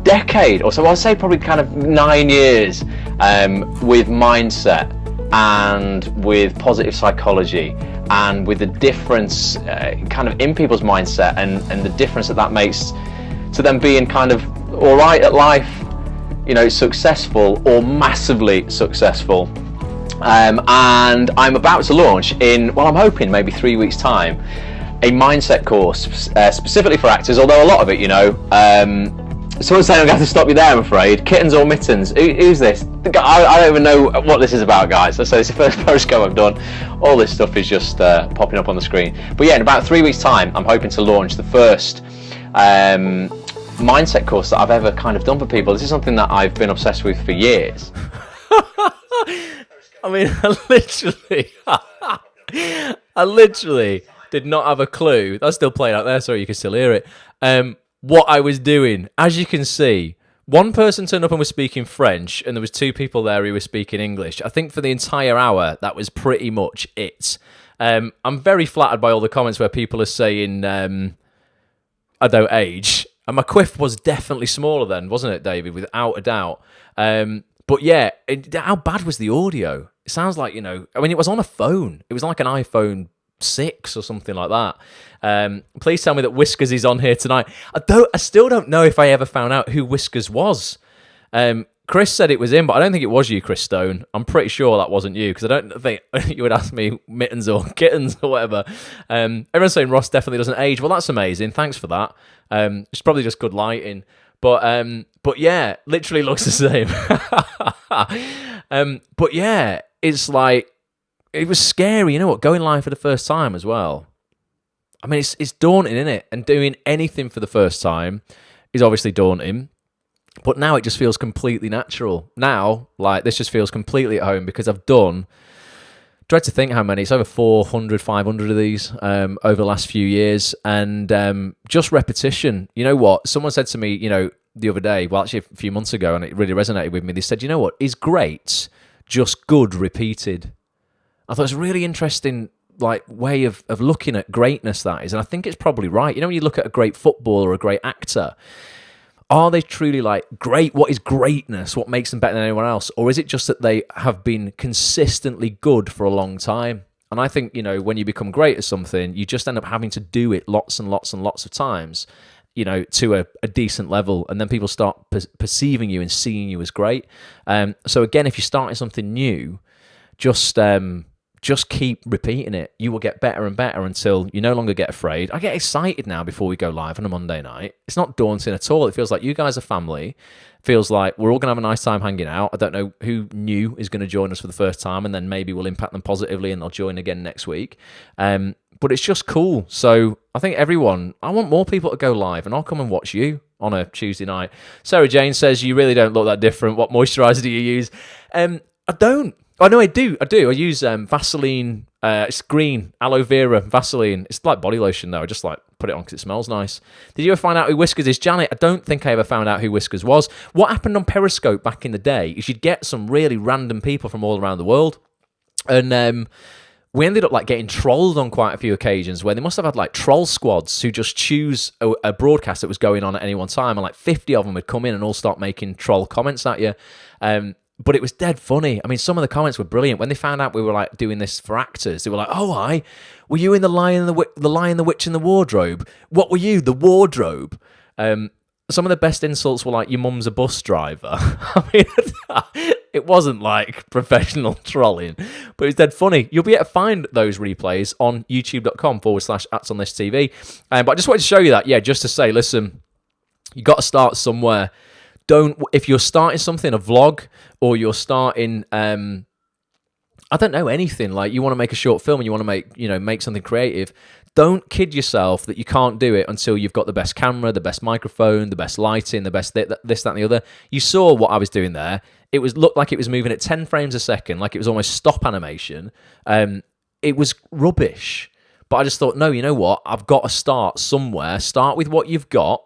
decade or so. I'll say probably kind of 9 years with mindset and with positive psychology, and with the difference kind of in people's mindset and the difference that makes to them being kind of all right at life, successful or massively successful. And I'm about to launch in, well, I'm hoping maybe 3 weeks' time, a mindset course specifically for actors, although a lot of it, Someone's saying I'm going to have to stop you there, I'm afraid. Kittens or mittens? Who's this? I don't even know what this is about, guys. So it's the first Periscope I've done. All this stuff is just popping up on the screen. But yeah, in about 3 weeks' time, I'm hoping to launch the first mindset course that I've ever kind of done for people. This is something that I've been obsessed with for years. I mean, I literally did not have a clue. That's still playing out there, so you can still hear it. What I was doing, as you can see, one person turned up and was speaking French, and there was 2 people there who were speaking English. I think for the entire hour, that was pretty much it. I'm very flattered by all the comments where people are saying, I don't age. And my quiff was definitely smaller then, wasn't it, David? Without a doubt. But yeah, how bad was the audio? It sounds like, I mean, it was on a phone. It was like an iPhone 6 or something like that. Please tell me that Whiskers is on here tonight. I still don't know if I ever found out who Whiskers was. Chris said it was him, but I don't think it was you, Chris Stone. I'm pretty sure that wasn't you, because I don't think you would ask me mittens or kittens or whatever. Everyone's saying Ross definitely doesn't age. Well, that's amazing. Thanks for that. It's probably just good lighting. But yeah, literally looks the same. But yeah, it's like, it was scary, you know what, going live for the first time as well. I mean, it's daunting, isn't it? And doing anything for the first time is obviously daunting. But now it just feels completely natural. Now, like, this just feels completely at home because I've done, dread to think how many, it's over 400, 500 of these over the last few years. And just repetition. You know what? Someone said to me, the other day, well, actually a few months ago, and it really resonated with me. They said, you know what? Is great just good repeated? I thought it was a really interesting way of looking at greatness, that is. And I think it's probably right. When you look at a great footballer or a great actor, are they truly great? What is greatness? What makes them better than anyone else? Or is it just that they have been consistently good for a long time? And I think, when you become great at something, you just end up having to do it lots and lots and lots of times, to a decent level. And then people start perceiving you and seeing you as great. So again, if you're starting something new, just keep repeating it. You will get better and better until you no longer get afraid. I get excited now before we go live on a Monday night. It's not daunting at all. It feels like you guys are family. It feels like we're all going to have a nice time hanging out. I don't know who new is going to join us for the first time, and then maybe we'll impact them positively and they'll join again next week. But it's just cool. So I think I want more people to go live, and I'll come and watch you on a Tuesday night. Sarah Jane says, you really don't look that different. What moisturiser do you use? I don't. Oh, no, I do. I use Vaseline. It's green, aloe vera Vaseline. It's like body lotion, though. I just put it on because it smells nice. Did you ever find out who Whiskers is? Janet, I don't think I ever found out who Whiskers was. What happened on Periscope back in the day is you'd get some really random people from all around the world. And we ended up getting trolled on quite a few occasions where they must have had troll squads who just choose a broadcast that was going on at any one time. And 50 of them would come in and all start making troll comments at you. But it was dead funny. I mean, some of the comments were brilliant. When they found out we were doing this for actors, they were like, "Oh, were you in the Lion, the Witch, and the Wardrobe? What were you, the wardrobe?" Some of the best insults were "Your mum's a bus driver." I mean, it wasn't professional trolling, but it was dead funny. You'll be able to find those replays on youtube.com/@onthisTV. But I just wanted to show you that, just to say, listen, you got to start somewhere. If you're starting something, a vlog, or you're starting, I don't know, anything, you want to make a short film and you want to make something creative, don't kid yourself that you can't do it until you've got the best camera, the best microphone, the best lighting, the best this, that, and the other. You saw what I was doing there. It looked like it was moving at 10 frames a second, like it was almost stop animation. It was rubbish. But I just thought, no, you know what? I've got to start somewhere. Start with what you've got.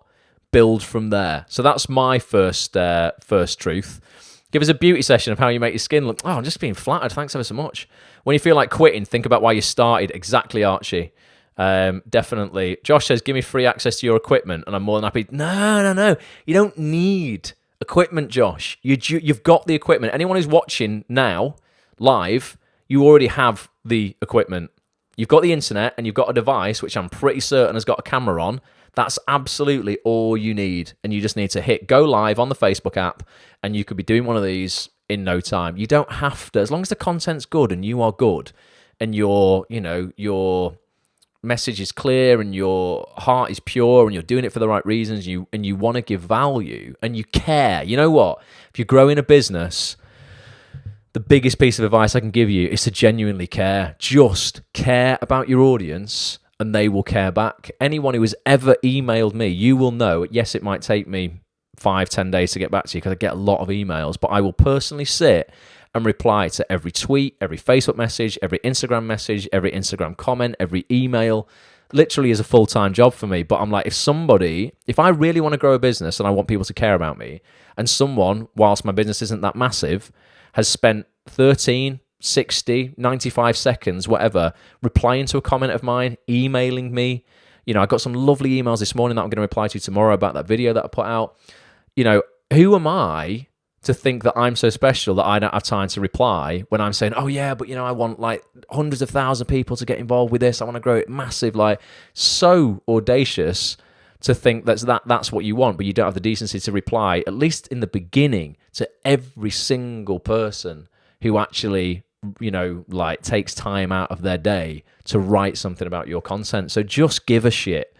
Build from there. So that's my first truth. Give us a beauty session of how you make your skin look. Oh, I'm just being flattered. Thanks ever so much. When you feel like quitting, think about why you started. Exactly, Archie. Definitely. Josh says, give me free access to your equipment, and I'm more than happy. No. You don't need equipment, Josh. You've got the equipment. Anyone who's watching now, live, you already have the equipment. You've got the internet, and you've got a device, which I'm pretty certain has got a camera on. That's absolutely all you need. And you just need to hit go live on the Facebook app, and you could be doing one of these in no time. You don't have to, as long as the content's good and you are good and you're message is clear and your heart is pure and you're doing it for the right reasons, and you want to give value and you care. You know what? If you're growing a business, the biggest piece of advice I can give you is to genuinely care. Just care about your audience and they will care back. Anyone who has ever emailed me, you will know, yes, it might take me 5-10 days to get back to you because I get a lot of emails, but I will personally sit and reply to every tweet, every Facebook message, every Instagram message, every Instagram comment, every email. Literally is a full-time job for me. But I'm like, if I really want to grow a business and I want people to care about me, and someone, whilst my business isn't that massive, has spent 13, 60, 95 seconds, whatever, replying to a comment of mine, emailing me. You know, I got some lovely emails this morning that I'm going to reply to tomorrow about that video that I put out. You know, who am I to think that I'm so special that I don't have time to reply when I'm saying, oh yeah, but you know, I want like hundreds of thousands of people to get involved with this. I want to grow it massive. Like, so audacious to think that's what you want, but you don't have the decency to reply, at least in the beginning, to every single person who actually, you know, like takes time out of their day to write something about your content. So just give a shit.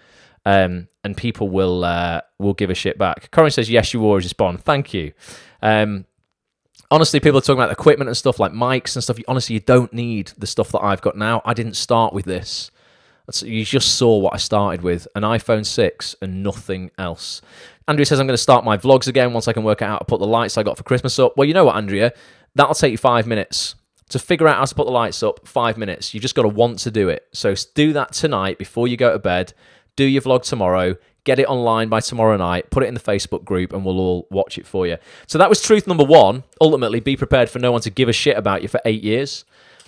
And people will give a shit back. Corin says, yes, you always respond. Thank you. Honestly, people are talking about equipment and stuff like mics and stuff. Honestly, you don't need the stuff that I've got now. I didn't start with this. You just saw what I started with, an iPhone 6 and nothing else. Andrea says, I'm going to start my vlogs again once I can work out how to put the lights I got for Christmas up. Well, you know what, Andrea? That'll take you 5 minutes. To figure out how to put the lights up, 5 minutes. You just got to want to do it. So do that tonight before you go to bed. Do your vlog tomorrow. Get it online by tomorrow night. Put it in the Facebook group and we'll all watch it for you. So that was truth number 1. Ultimately, be prepared for no one to give a shit about you for 8 years.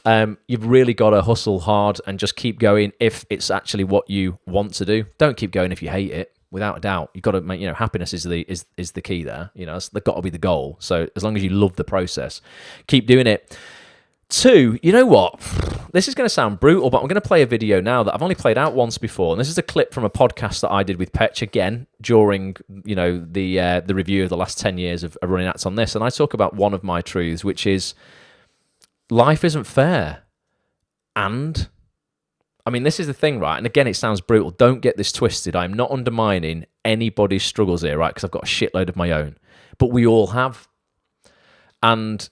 You've really got to hustle hard and just keep going if it's actually what you want to do. Don't keep going if you hate it, without a doubt. You've got to make, you know, happiness is the key there. You know, that's got to be the goal. So as long as you love the process, keep doing it. 2, you know what? This is going to sound brutal, but I'm going to play a video now that I've only played out once before. And this is a clip from a podcast that I did with Petch again during, you know, the review of the last 10 years of running acts on this. And I talk about one of my truths, which is life isn't fair. And I mean, this is the thing, right? And again, it sounds brutal. Don't get this twisted. I'm not undermining anybody's struggles here, right? Because I've got a shitload of my own. But we all have. And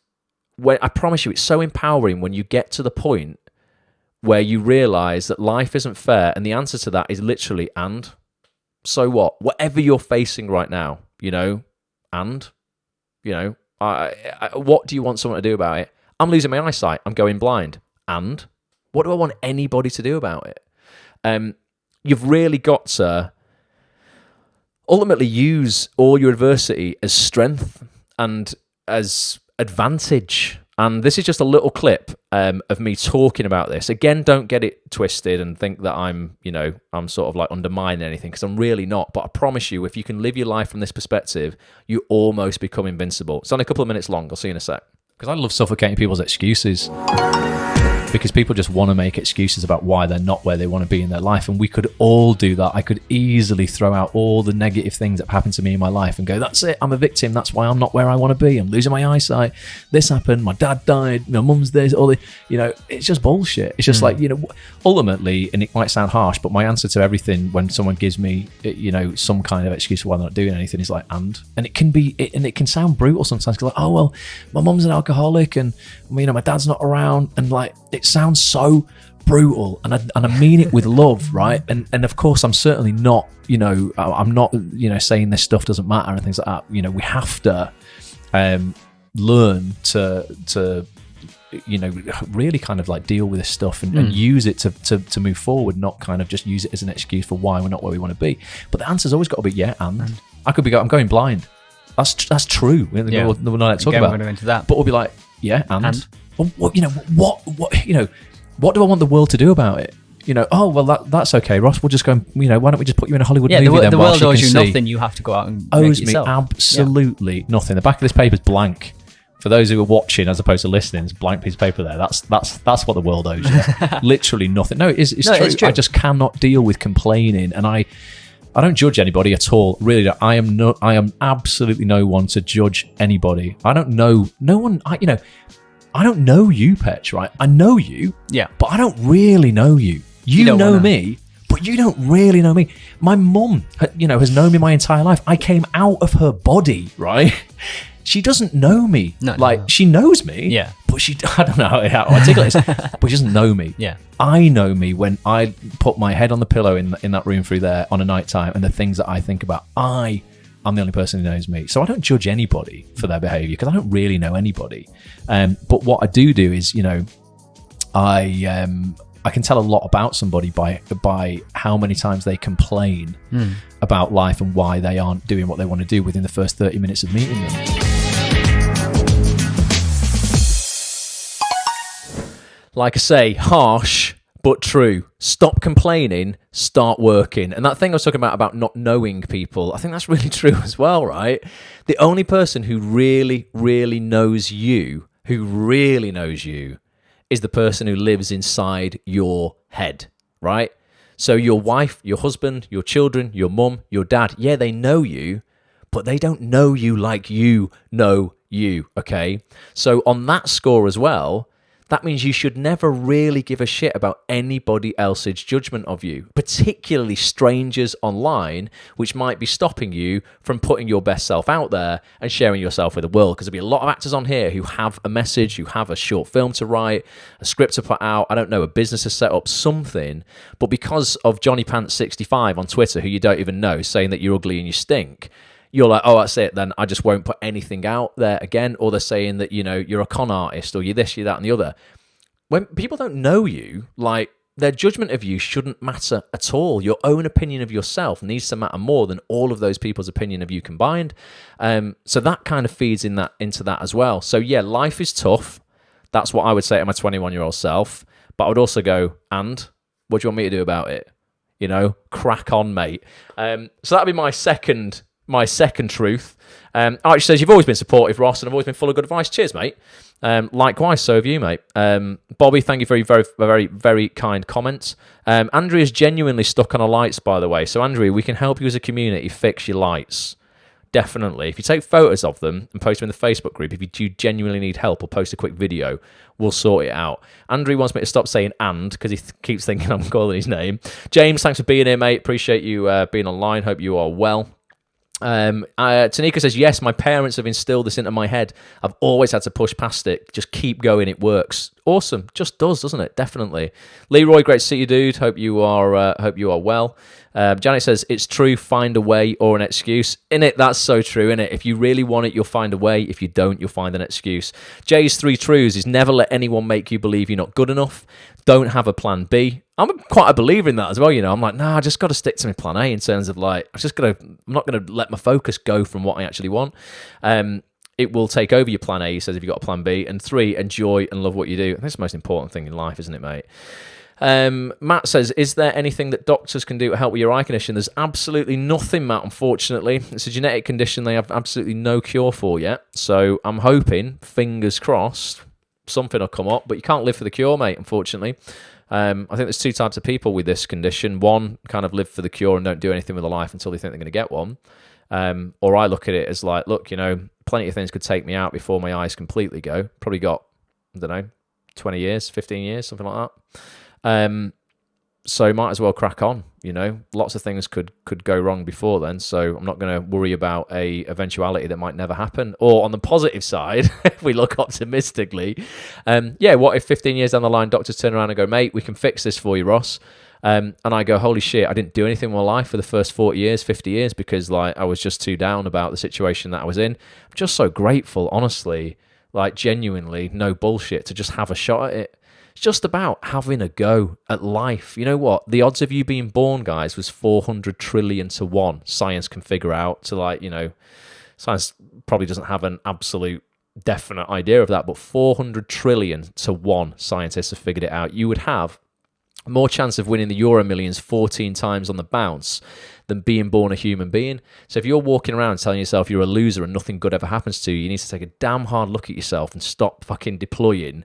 I promise you, it's so empowering when you get to the point where you realize that life isn't fair. And the answer to that is literally, and so what? Whatever you're facing right now, you know, and, you know, what do you want someone to do about it? I'm losing my eyesight. I'm going blind. And what do I want anybody to do about it? You've really got to ultimately use all your adversity as strength and as advantage. And this is just a little clip of me talking about this. Again, don't get it twisted and think that I'm sort of like undermining anything, because I'm really not. But I promise you, if you can live your life from this perspective, you almost become invincible. It's only a couple of minutes long. I'll see you in a sec. Because I love suffocating people's excuses. Because people just want to make excuses about why they're not where they want to be in their life. And we could all do that. I could easily throw out all the negative things that have happened to me in my life and go, that's it, I'm a victim. That's why I'm not where I want to be. I'm losing my eyesight. This happened. My dad died. My mum's this. All the, you know, it's just bullshit. It's just like, you know, ultimately, and it might sound harsh, but my answer to everything when someone gives me, you know, some kind of excuse for why they're not doing anything is like, and it can be, and it can sound brutal sometimes. Cause like, oh, well, my mum's an alcoholic and, you know, my dad's not around. And like, it sounds so brutal, and I mean it with love, right? And of course, I'm certainly not, you know, I'm not, you know, saying this stuff doesn't matter and things like that. You know, we have to learn to you know, really kind of like deal with this stuff and use it to move forward, not kind of just use it as an excuse for why we're not where we want to be. But the answer's always got to be yeah, and I could be I'm going blind. That's true. We're not allowed to talk about. We're into that. But we'll be like, yeah, and? What, you know, what, you know, what do I want the world to do about it? You know, oh, well, that's okay, Ross. We'll just go, you know, why don't we just put you in a Hollywood movie then? The world owes you nothing. You have to go out and owes make me yourself. Absolutely nothing. The back of this paper is blank. For those who are watching as opposed to listening, it's blank piece of paper there. That's what the world owes you. Literally nothing. No, it's true. It's true. I just cannot deal with complaining, and I don't judge anybody at all. Really, I am absolutely no one to judge anybody. I don't know no one. I don't know you, Petch, right? I know you, yeah, but I don't really know you. You don't know wanna- me, but you don't really know me. My mum, has known me my entire life. I came out of her body, right? She doesn't know me. No. She knows me. Yeah. But I don't know how to articulate this, but she doesn't know me. Yeah. I know me when I put my head on the pillow in that room through there on a night time, and the things that I think about. I'm the only person who knows me. So I don't judge anybody for their behaviour because I don't really know anybody. But what I do is, I can tell a lot about somebody by how many times they complain about life and why they aren't doing what they want to do within the first 30 minutes of meeting them. Like I say, harsh but true. Stop complaining, start working. And that thing I was talking about not knowing people, I think that's really true as well, right? The only person who really, really knows you, is the person who lives inside your head, right? So your wife, your husband, your children, your mum, your dad, yeah, they know you, but they don't know you like you know you, okay? So on that score as well, that means you should never really give a shit about anybody else's judgment of you, particularly strangers online, which might be stopping you from putting your best self out there and sharing yourself with the world. Because there'll be a lot of actors on here who have a message, who have a short film to write, a script to put out, I don't know, a business to set up, something. But because of Johnny Pants 65 on Twitter, who you don't even know, saying that you're ugly and you stink, you're like, oh, that's it, then I just won't put anything out there again. Or they're saying that, you're a con artist, or you're this, you're that, and the other. When people don't know you, like, their judgment of you shouldn't matter at all. Your own opinion of yourself needs to matter more than all of those people's opinion of you combined. So that kind of feeds into that as well. So yeah, life is tough. That's what I would say to my 21-year-old self. But I would also go, and what do you want me to do about it? Crack on, mate. So that'd be my second truth. Archie says, you've always been supportive, Ross, and I've always been full of good advice. Cheers, mate. Likewise, so have you, mate. Bobby, thank you for your very, very, very kind comments. Andrea's genuinely stuck on her lights, by the way. So, Andrea, we can help you as a community fix your lights. Definitely. If you take photos of them and post them in the Facebook group, if you do genuinely need help, or post a quick video, we'll sort it out. Andrew wants me to stop saying and, because he keeps thinking I'm calling his name. James, thanks for being here, mate. Appreciate you being online. Hope you are well. Tanika says, yes, my parents have instilled this into my head. I've always had to push past it. Just keep going, it works. Awesome. Just does, doesn't it? Definitely. Leroy, great to see you, dude. Hope you are well. Janet says, it's true, find a way or an excuse. Innit? That's so true, innit? If you really want it, you'll find a way. If you don't, you'll find an excuse. Jay's 3 truths is never let anyone make you believe you're not good enough. Don't have a plan B. I'm quite a believer in that as well, I'm like, nah, I just got to stick to my plan A in terms of I'm not going to let my focus go from what I actually want. It will take over your plan A, he says, if you've got a plan B. And 3, enjoy and love what you do. I think it's the most important thing in life, isn't it, mate? Matt says, is there anything that doctors can do to help with your eye condition? There's absolutely nothing, Matt, unfortunately. It's a genetic condition they have absolutely no cure for yet. So I'm hoping, fingers crossed, something will come up. But you can't live for the cure, mate, unfortunately. I think there's 2 types of people with this condition. One kind of live for the cure and don't do anything with their life until they think they're going to get one. Or I look at it as like, look, plenty of things could take me out before my eyes completely go. Probably got, 20 years, 15 years, something like that. So might as well crack on, Lots of things could go wrong before then, so I'm not going to worry about a eventuality that might never happen. Or on the positive side, if we look optimistically, what if 15 years down the line, doctors turn around and go, mate, we can fix this for you, Ross. And I go, holy shit, I didn't do anything in my life for the first 40 years, 50 years, because I was just too down about the situation that I was in. I'm just so grateful, honestly, genuinely, no bullshit, to just have a shot at it. It's just about having a go at life. You know what? The odds of you being born, guys, was 400 trillion to 1. Science can figure out science probably doesn't have an absolute definite idea of that, but 400 trillion to 1 scientists have figured it out. You would have more chance of winning the Euro Millions 14 times on the bounce than being born a human being. So if you're walking around telling yourself you're a loser and nothing good ever happens to you, you need to take a damn hard look at yourself and stop fucking deploying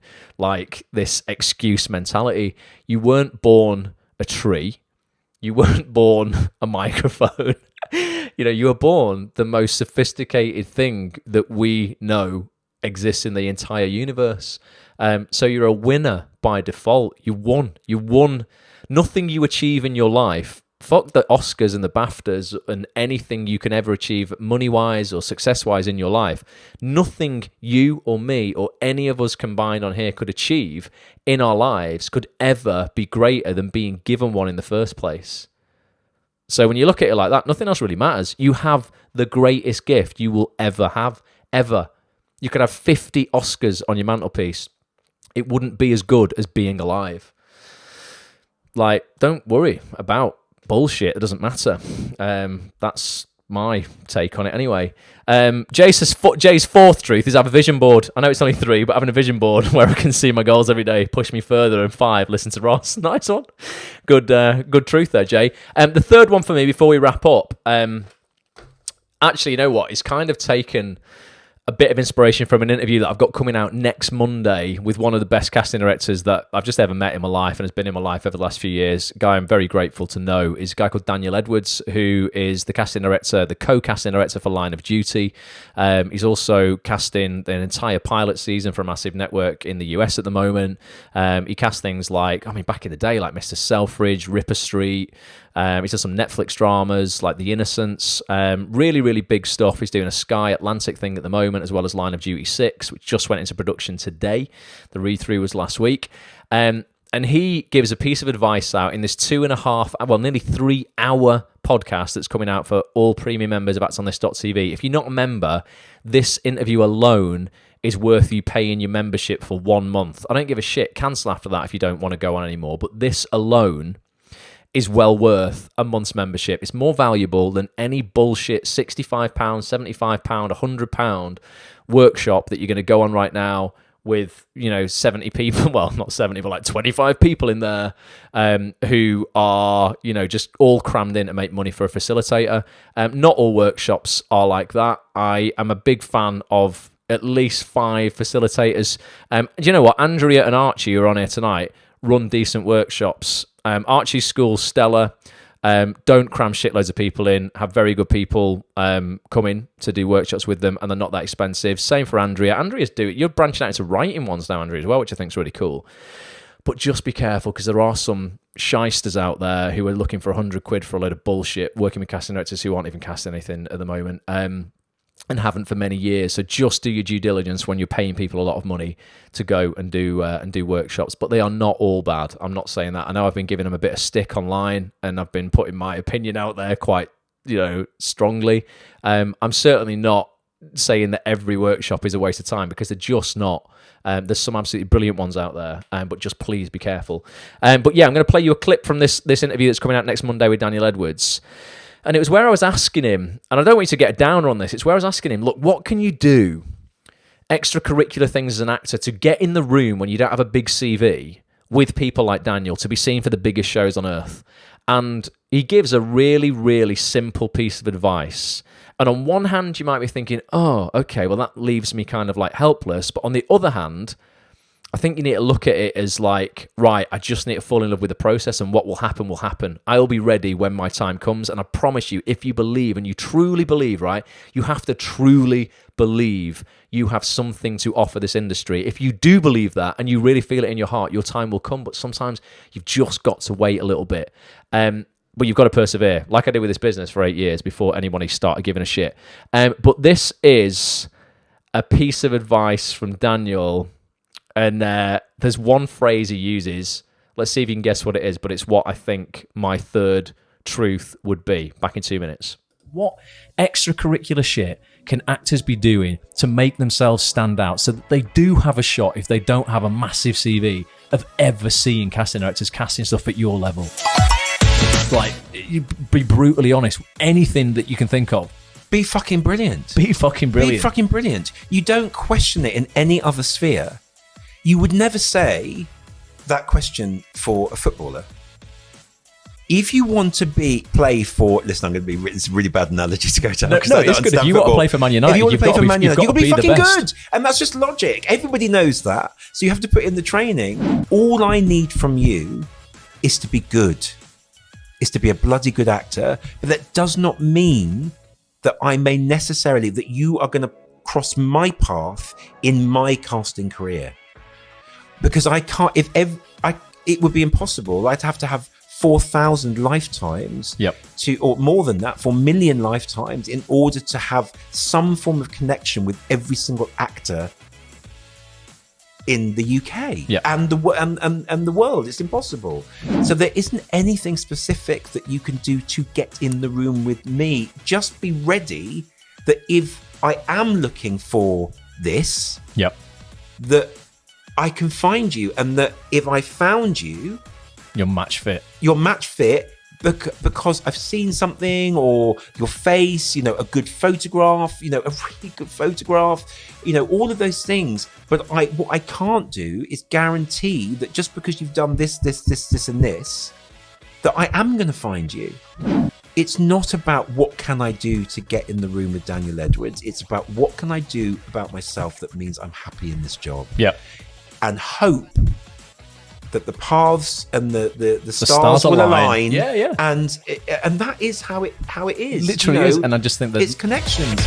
this excuse mentality. You weren't born a tree. You weren't born a microphone. You were born the most sophisticated thing that we know exists in the entire universe. So you're a winner by default. You won. Nothing you achieve in your life, fuck the Oscars and the BAFTAs and anything you can ever achieve money-wise or success-wise in your life, nothing you or me or any of us combined on here could achieve in our lives could ever be greater than being given one in the first place. So when you look at it like that, nothing else really matters. You have the greatest gift you will ever have, ever. You could have 50 Oscars on your mantelpiece. It wouldn't be as good as being alive. Like, don't worry about bullshit. It doesn't matter. That's my take on it anyway. Jay's fourth truth is have a vision board. I know it's only 3, but having a vision board where I can see my goals every day, push me further. And 5, listen to Ross. Nice one. Good truth there, Jay. The third one for me before we wrap up, actually, you know what? It's kind of taken a bit of inspiration from an interview that I've got coming out next Monday with one of the best casting directors that I've just ever met in my life and has been in my life over the last few years. A guy I'm very grateful to know is a guy called Daniel Edwards, who is the casting director, the co-casting director for Line of Duty. He's also casting an entire pilot season for a massive network in the US at the moment. He cast things like, back in the day, like Mr. Selfridge, Ripper Street. He's done some Netflix dramas like The Innocents. Really, really big stuff. He's doing a Sky Atlantic thing at the moment, as well as Line of Duty 6, which just went into production today. The read-through was last week. And he gives a piece of advice out in this 2.5, nearly 3-hour podcast that's coming out for all premium members of actsonthis.tv. If you're not a member, this interview alone is worth you paying your membership for 1 month. I don't give a shit. Cancel after that if you don't want to go on anymore. But this alone is well worth a month's membership. It's more valuable than any bullshit £65, £75, £100 workshop that you're going to go on right now with, 70 people, well, not 70, but like 25 people in there who are, just all crammed in to make money for a facilitator. Not all workshops are like that. I am a big fan of at least 5 facilitators. Do you know what? Andrea and Archie, who are on here tonight, run decent workshops. Archie's school's stellar. Don't cram shitloads of people in. Have very good people come in to do workshops with them, and they're not that expensive. Same for Andrea. You're branching out into writing ones now, Andrea, as well, which I think is really cool. But just be careful, because there are some shysters out there who are looking for £100 for a load of bullshit, working with casting directors who aren't even casting anything at the moment. And haven't for many years. So just do your due diligence when you're paying people a lot of money to go and do workshops. But they are not all bad. I'm not saying that. I know I've been giving them a bit of stick online, and I've been putting my opinion out there quite, strongly. I'm certainly not saying that every workshop is a waste of time, because they're just not. There's some absolutely brilliant ones out there, but just please be careful. But yeah, I'm going to play you a clip from this interview that's coming out next Monday with Daniel Edwards. And it was where I was asking him, and I don't want you to get a downer on this, it's where I was asking him, look, what can you do, extracurricular things as an actor, to get in the room when you don't have a big CV with people like Daniel, to be seen for the biggest shows on earth? And he gives a really, really simple piece of advice. And on one hand, you might be thinking, oh, okay, well, that leaves me kind of like helpless. But on the other hand, I think you need to look at it as like, right, I just need to fall in love with the process, and what will happen will happen. I'll be ready when my time comes. And I promise you, if you believe, and you truly believe, right, you have to truly believe you have something to offer this industry. If you do believe that and you really feel it in your heart, your time will come. But sometimes you've just got to wait a little bit. But you've got to persevere, like I did with this business for 8 years before anybody started giving a shit. But this is a piece of advice from Daniel. And there's one phrase he uses. Let's see if you can guess what it is, but it's what I think my third truth would be. Back in 2 minutes. What extracurricular shit can actors be doing to make themselves stand out so that they do have a shot, if they don't have a massive CV, of ever seeing casting directors casting stuff at your level? Like, you be brutally honest. Anything that you can think of. Be fucking brilliant. Be fucking brilliant. Be fucking brilliant. You don't question it in any other sphere. You would never say that question for a footballer. If you want to play for, listen, I'm going to be, it's a really bad analogy to go to. No, it's good. If you want to play for Man United, if you want to play for Man United, you've got to be fucking good. Best. And that's just logic. Everybody knows that. So you have to put in the training. All I need from you is to be good, is to be a bloody good actor. But that does not mean that I may necessarily, that you are going to cross my path in my casting career, because I can't. It would be impossible. I'd have to have 4,000 lifetimes, or more than that, 4 million lifetimes, in order to have some form of connection with every single actor in the UK and the world. It's impossible. So there isn't anything specific that you can do to get in the room with me. Just be ready that if I am looking for this, that I can find you, and that if I found you, you're match fit. Because I've seen something, or your face, a good photograph, a really good photograph, all of those things. But what I can't do is guarantee that just because you've done this, and this, that I am going to find you. It's not about what can I do to get in the room with Daniel Edwards. It's about what can I do about myself that means I'm happy in this job. And hope that the paths and the stars will align. And that is how it is. Literally is. And I just think that it's connections.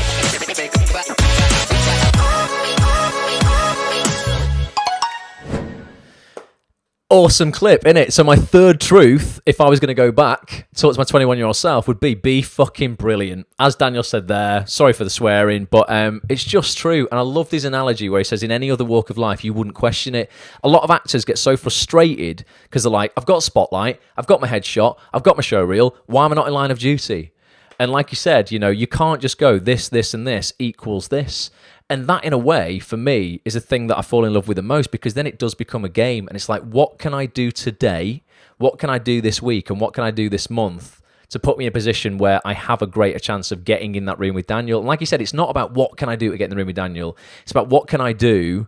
Awesome clip, innit? So my third truth, if I was going to go back towards my 21-year-old self, would be fucking brilliant. As Daniel said there, sorry for the swearing, but it's just true. And I love this analogy where he says, in any other walk of life, you wouldn't question it. A lot of actors get so frustrated because they're like, I've got a spotlight, I've got my headshot, I've got my show reel, why am I not in line of duty? And like you said, you can't just go this, and this equals this. And that, in a way, for me, is a thing that I fall in love with the most, because then it does become a game. And it's like, what can I do today? What can I do this week? And what can I do this month to put me in a position where I have a greater chance of getting in that room with Daniel? And like you said, it's not about what can I do to get in the room with Daniel. It's about what can I do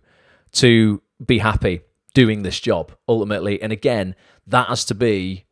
to be happy doing this job, ultimately. And again, that has to be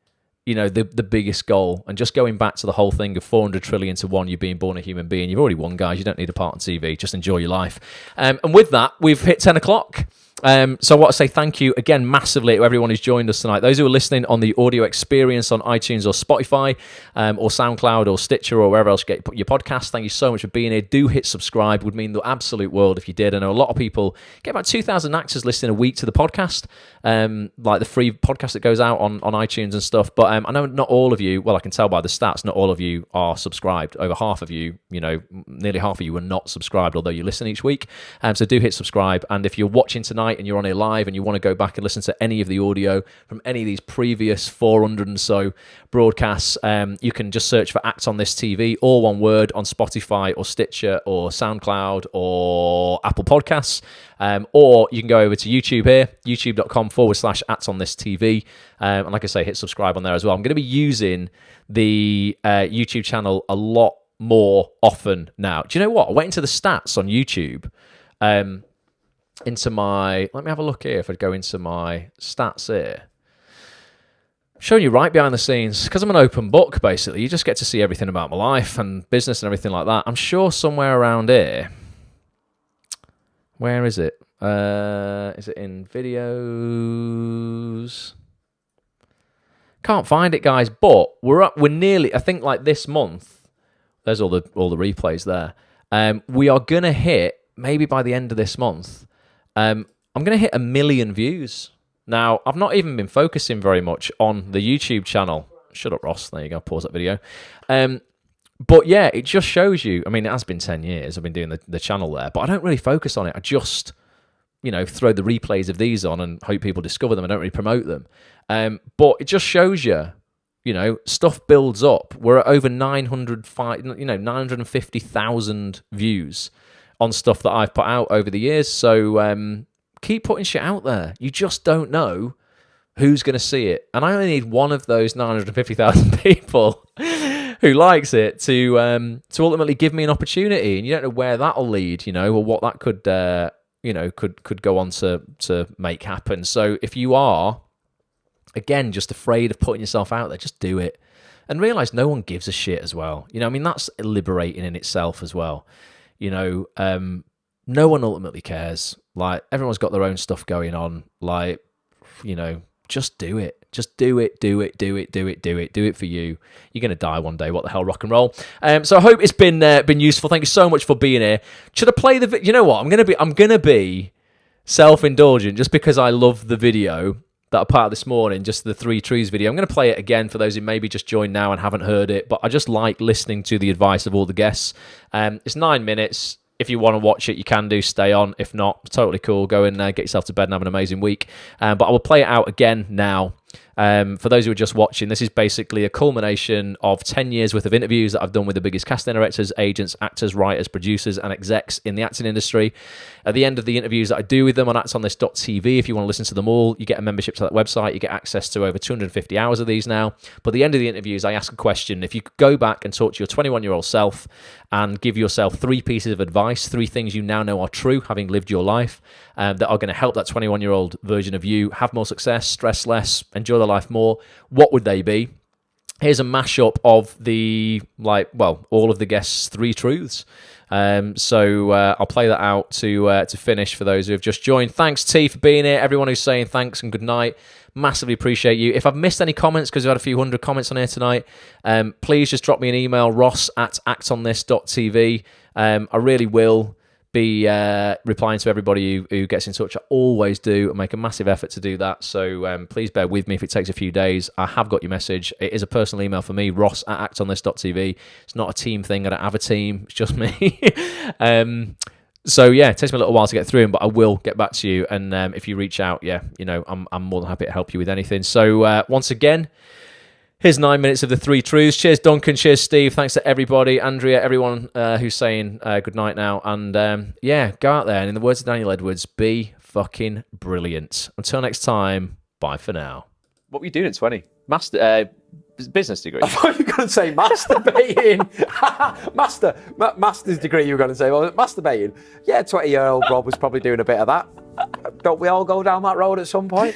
the biggest goal. And just going back to the whole thing of 400 trillion to 1, you being born a human being, you've already won, guys. You don't need a part on TV. Just enjoy your life. And with that, we've hit 10 o'clock. So I want to say thank you again massively to everyone who's joined us tonight. Those who are listening on the audio experience on iTunes or Spotify or SoundCloud or Stitcher or wherever else you get your podcast, thank you so much for being here. Do hit subscribe. Would mean the absolute world if you did. I know a lot of people get about 2,000 actors listening a week to the podcast, like the free podcast that goes out on iTunes and stuff. But I know not all of you, well, I can tell by the stats, not all of you are subscribed. Over half of you, nearly half of you are not subscribed, although you listen each week. So do hit subscribe. And if you're watching tonight and you're on here live and you want to go back and listen to any of the audio from any of these previous 400 and so broadcasts, you can just search for Act on This TV, all one word, on Spotify or Stitcher or SoundCloud or Apple Podcasts, or you can go over to YouTube here, youtube.com/Act on This TV, and like I say, hit subscribe on there as well. I'm going to be using the YouTube channel a lot more often now. Do you know what? I went into the stats on YouTube, let me have a look here. If I go into my stats here, showing you right behind the scenes, because I'm an open book, basically. You just get to see everything about my life and business and everything like that. I'm sure somewhere around here, where is it? Is it in videos? Can't find it, guys, but we're nearly, I think, like this month, there's all the replays there. We are going to hit, maybe by the end of this month, I'm going to hit 1 million views. Now, I've not even been focusing very much on the YouTube channel. Shut up, Ross. There you go. Pause that video. But yeah, it just shows you. I mean, it has been 10 years I've been doing the channel there, but I don't really focus on it. I just, throw the replays of these on and hope people discover them. I don't really promote them. But it just shows you, stuff builds up. We're at over 950,000 views on stuff that I've put out over the years. So keep putting shit out there. You just don't know who's going to see it. And I only need one of those 950,000 people who likes it to ultimately give me an opportunity. And you don't know where that'll lead, or what that could go on to make happen. So if you are, again, just afraid of putting yourself out there, just do it. And realize no one gives a shit as well. That's liberating in itself as well. No one ultimately cares. Like, everyone's got their own stuff going on. Like, just do it. Just do it for you. You're going to die one day. What the hell, rock and roll. So I hope it's been useful. Thank you so much for being here. Should I play the you know what? I'm going to be self-indulgent just because I love the video that I put out this morning, just the 3 Truths video. I'm going to play it again for those who maybe just joined now and haven't heard it, but I just like listening to the advice of all the guests. It's 9 minutes. If you want to watch it, you can do. Stay on. If not, totally cool. Go and get yourself to bed and have an amazing week. But I will play it out again now. For those who are just watching, this is basically a culmination of 10 years worth of interviews that I've done with the biggest casting directors, agents, actors, writers, producers, and execs in the acting industry. At the end of the interviews that I do with them on actonthis.tv, if you want to listen to them all, you get a membership to that website. You get access to over 250 hours of these now. But at the end of the interviews, I ask a question. If you could go back and talk to your 21-year-old self and give yourself 3 pieces of advice, 3 things you now know are true, having lived your life, that are going to help that 21-year-old version of you have more success, stress less, enjoy their life more, what would they be? Here's a mashup of all of the guests' 3 truths. So I'll play that out to finish for those who have just joined. Thanks, T, for being here. Everyone who's saying thanks and good night, massively appreciate you. If I've missed any comments, because we've had a few hundred comments on here tonight, please just drop me an email, ross@actonthis.tv. I really will be replying to everybody who gets in touch. I always do. I make a massive effort to do that. So please bear with me if it takes a few days. I have got your message. It is a personal email for me, ross@actonthis.tv. It's not a team thing. I don't have a team. It's just me. So yeah, it takes me a little while to get through them, but I will get back to you. And if you reach out, I'm more than happy to help you with anything. So once again, here's 9 minutes of the 3 truths. Cheers, Duncan. Cheers, Steve. Thanks to everybody. Andrea, everyone who's saying good night now. And go out there and in the words of Daniel Edwards, be fucking brilliant. Until next time, bye for now. What were you doing at 20? Business degree. I thought you were going to say masturbating. Master's degree you were going to say. Well, masturbating. Yeah, 20-year-old Rob was probably doing a bit of that. Don't we all go down that road at some point?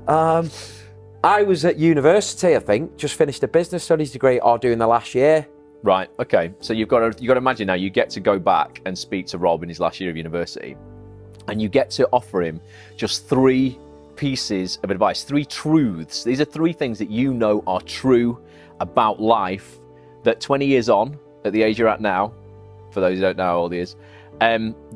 I was at university, I think, just finished a business studies degree or doing the last year. Right, okay. So you've got to imagine now you get to go back and speak to Rob in his last year of university, and you get to offer him just 3 pieces of advice, 3 truths. These are 3 things that you know are true about life that 20 years on, at the age you're at now, for those who don't know how old he is,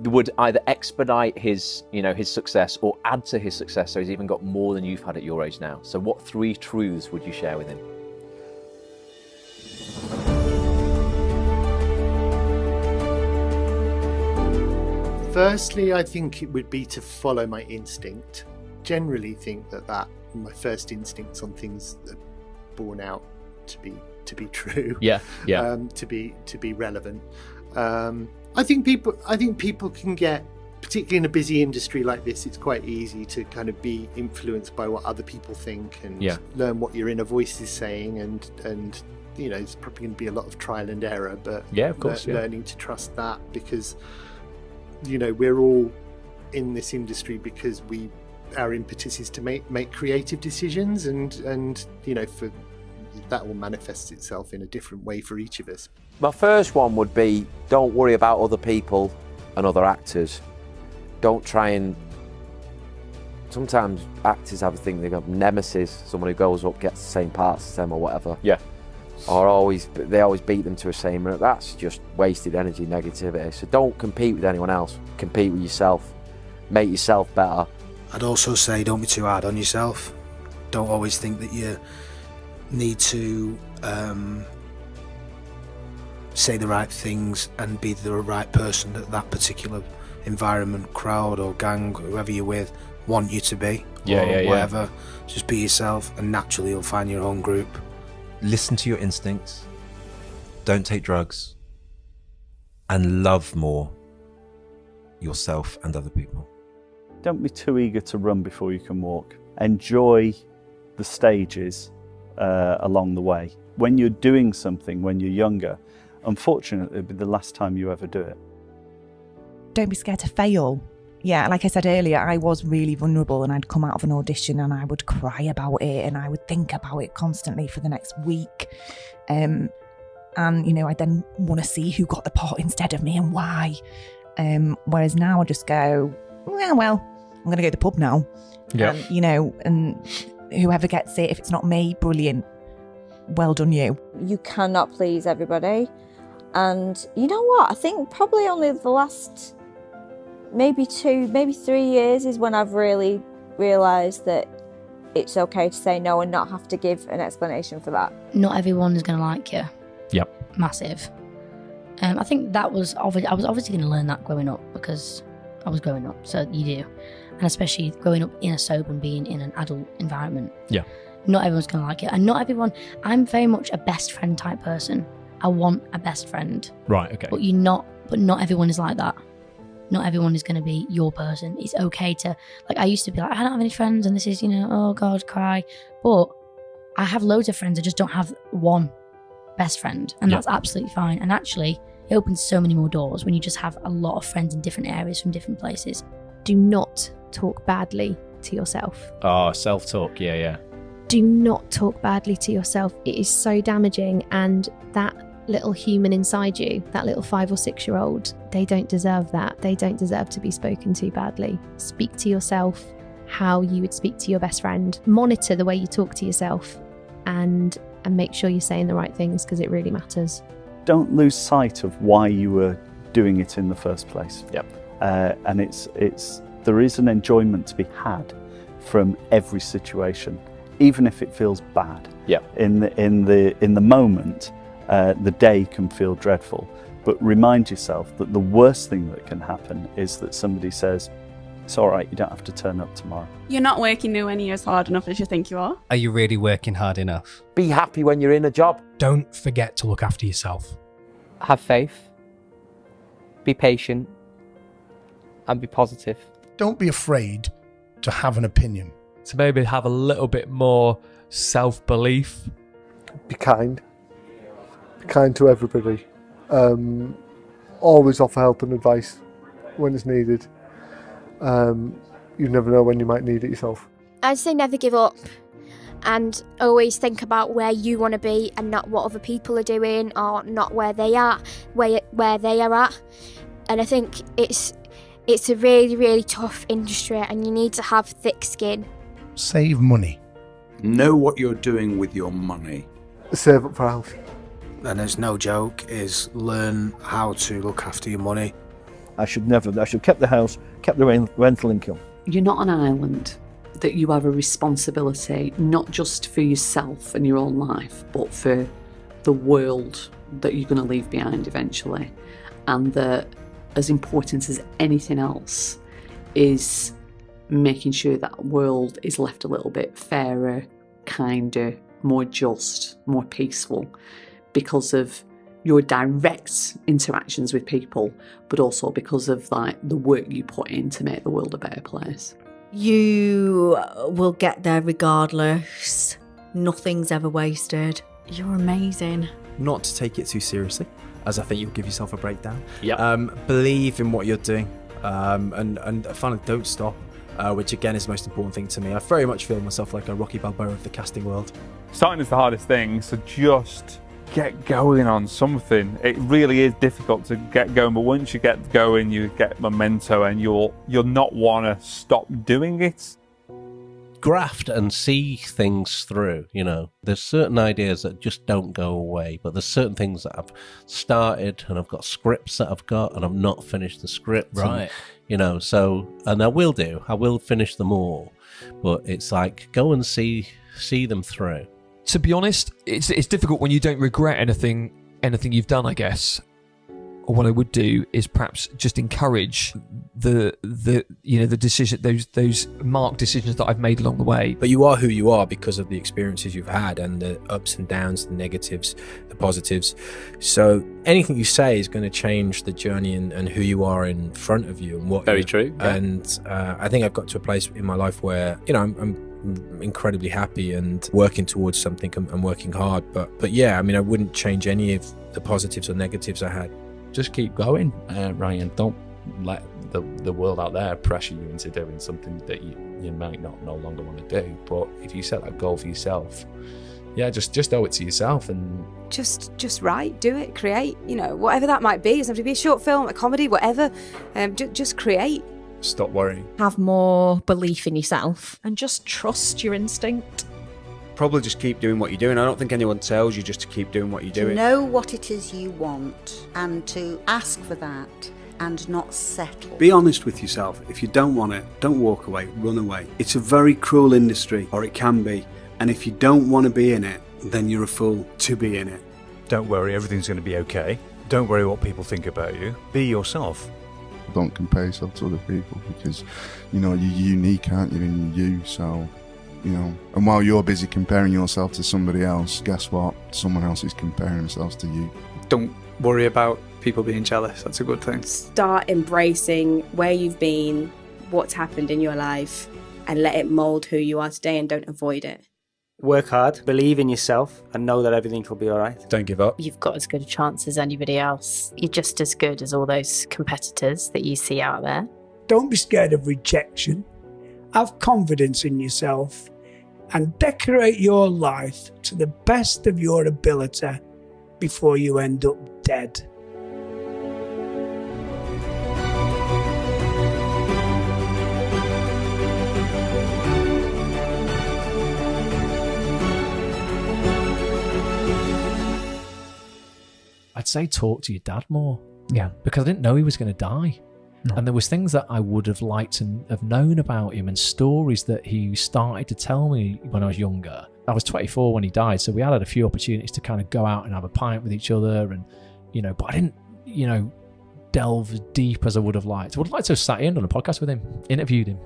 would either expedite his success or add to his success, so he's even got more than you've had at your age now. So what 3 truths would you share with him? Firstly, I think it would be to follow my instinct. Generally think that my first instincts on things are born out to be true. Yeah. To be relevant. I think people can get, particularly in a busy industry like this, it's quite easy to kind of be influenced by what other people think and learn what your inner voice is saying, and it's probably going to be a lot of trial and error, but of course, learning to trust that, because we're all in this industry because our impetus is to make creative decisions, and for that will manifest itself in a different way for each of us. My first one would be, don't worry about other people and other actors. Don't try and... Sometimes actors have a thing, they've got nemesis, someone who goes up, gets the same parts as them or whatever. Yeah. Or they always beat them to a same route. That's just wasted energy, negativity. So don't compete with anyone else. Compete with yourself. Make yourself better. I'd also say don't be too hard on yourself. Don't always think that you need to say the right things and be the right person that that particular environment, crowd or gang, whoever you're with, want you to be. Whatever. Just be yourself, and naturally you'll find your own group. Listen to your instincts. Don't take drugs. And love more yourself and other people. Don't be too eager to run before you can walk. Enjoy the stages along the way. When you're doing something, when you're younger, unfortunately, it'll be the last time you ever do it. Don't be scared to fail. Yeah, like I said earlier, I was really vulnerable, and I'd come out of an audition and I would cry about it, and I would think about it constantly for the next week. And, I then want to see who got the part instead of me and why. Whereas now I just go, well, I'm going to go to the pub now. Yeah. And whoever gets it, if it's not me, brilliant. Well done, you. You cannot please everybody. And you know what? I think probably only the last maybe 2, maybe 3 years is when I've really realised that it's okay to say no and not have to give an explanation for that. Not everyone is going to like you. Yep. Massive. I think that was I was obviously going to learn that growing up because I was growing up, so you do. And especially growing up in a sober and being in an adult environment. Yeah. Not everyone's going to like it. And not everyone, I'm very much a best friend type person. I want a best friend. Right, okay. But not everyone is like that. Not everyone is going to be your person. It's okay to, like, I used to be like, I don't have any friends and this is, oh God, cry. But I have loads of friends. I just don't have one best friend. And that's absolutely fine. And actually, it opens so many more doors when you just have a lot of friends in different areas from different places. Do not talk badly to yourself. Oh, self-talk, yeah. Do not talk badly to yourself. It is so damaging, and that little human inside you, that little 5 or 6 year old, they don't deserve that. They don't deserve to be spoken to badly. Speak to yourself how you would speak to your best friend. Monitor the way you talk to yourself and make sure you're saying the right things, because it really matters. Don't lose sight of why you were doing it in the first place. Yep. And there is an enjoyment to be had from every situation, even if it feels bad. Yep. In the moment, the day can feel dreadful, but remind yourself that the worst thing that can happen is that somebody says, it's all right, you don't have to turn up tomorrow. You're not working nowhere near as hard enough as you think you are. Are you really working hard enough? Be happy when you're in a job. Don't forget to look after yourself. Have faith, be patient, and be positive. Don't be afraid to have an opinion. To maybe have a little bit more self-belief. Be kind. Be kind to everybody. Always offer help and advice when it's needed. You never know when you might need it yourself. I'd say never give up, and always think about where you want to be and not what other people are doing, or not where they are, where they are at. And I think it's a really, really tough industry, and you need to have thick skin. Save money. Know what you're doing with your money. Save up for a house. And it's no joke, is learn how to look after your money. I should have kept the house, kept the rental income. You're not an island, that you have a responsibility not just for yourself and your own life, but for the world that you're going to leave behind eventually. And that as important as anything else is making sure that world is left a little bit fairer, kinder, more just, more peaceful, because of your direct interactions with people, but also because of the work you put in to make the world a better place. You will get there regardless. Nothing's ever wasted. You're amazing. Not to take it too seriously, as I think you'll give yourself a breakdown. Yep. Believe in what you're doing, and finally, don't stop, which again is the most important thing to me. I very much feel myself like a Rocky Balboa of the casting world. Starting is the hardest thing, so just get going on something. It really is difficult to get going, but once you get going, you get memento, and you'll not want to stop doing it. Graft and see things through. There's certain ideas that just don't go away, but there's certain things that I've started, and I've got scripts that I've got, and I've not finished the script. Right. And, and I will finish them all, but it's like, go and see them through. To be honest, it's difficult when you don't regret anything you've done, I guess. Or what I would do is perhaps just encourage the decision, those marked decisions that I've made along the way. But you are who you are because of the experiences you've had, and the ups and downs, the negatives, the positives. So anything you say is going to change the journey and who you are in front of you, and what. Very true. Yeah. And I think I've got to a place in my life where I'm incredibly happy and working towards something and working hard. But yeah, I wouldn't change any of the positives or negatives I had. Just keep going, Ryan. Don't let the world out there pressure you into doing something that you might no longer want to do. But if you set that goal for yourself, just owe it to yourself and just write, do it, create. Whatever that might be. It doesn't have to be a short film, a comedy, whatever. Just create. Stop worrying. Have more belief in yourself. And just trust your instinct. probably just keep doing what you're doing. I don't think anyone tells you just to keep doing what you're To doing. know what it is you want and to ask for that and not settle. Be honest with yourself. If you don't want it, don't walk away, run away. It's a very cruel industry, or it can be, and if you don't want to be in it, then you're a fool to be in it. Don't worry, everything's going to be okay. Don't worry what people think about you. Be yourself. Don't compare yourself to other people because, you're unique, aren't you? And you're you, so, and while you're busy comparing yourself to somebody else, guess what? Someone else is comparing themselves to you. Don't worry about people being jealous. That's a good thing. Start embracing where you've been, what's happened in your life, and let it mould who you are today and don't avoid it. Work hard, believe in yourself, and know that everything will be all right. Don't give up. You've got as good a chance as anybody else. You're just as good as all those competitors that you see out there. Don't be scared of rejection. Have confidence in yourself and decorate your life to the best of your ability before you end up dead. I'd say talk to your dad more. Yeah. Because I didn't know he was going to die. No. And there was things that I would have liked to have known about him and stories that he started to tell me when I was younger. I was 24 when he died, so we had a few opportunities to kind of go out and have a pint with each other and, but I didn't, delve as deep as I would have liked. I would have liked to have sat in on a podcast with him, interviewed him.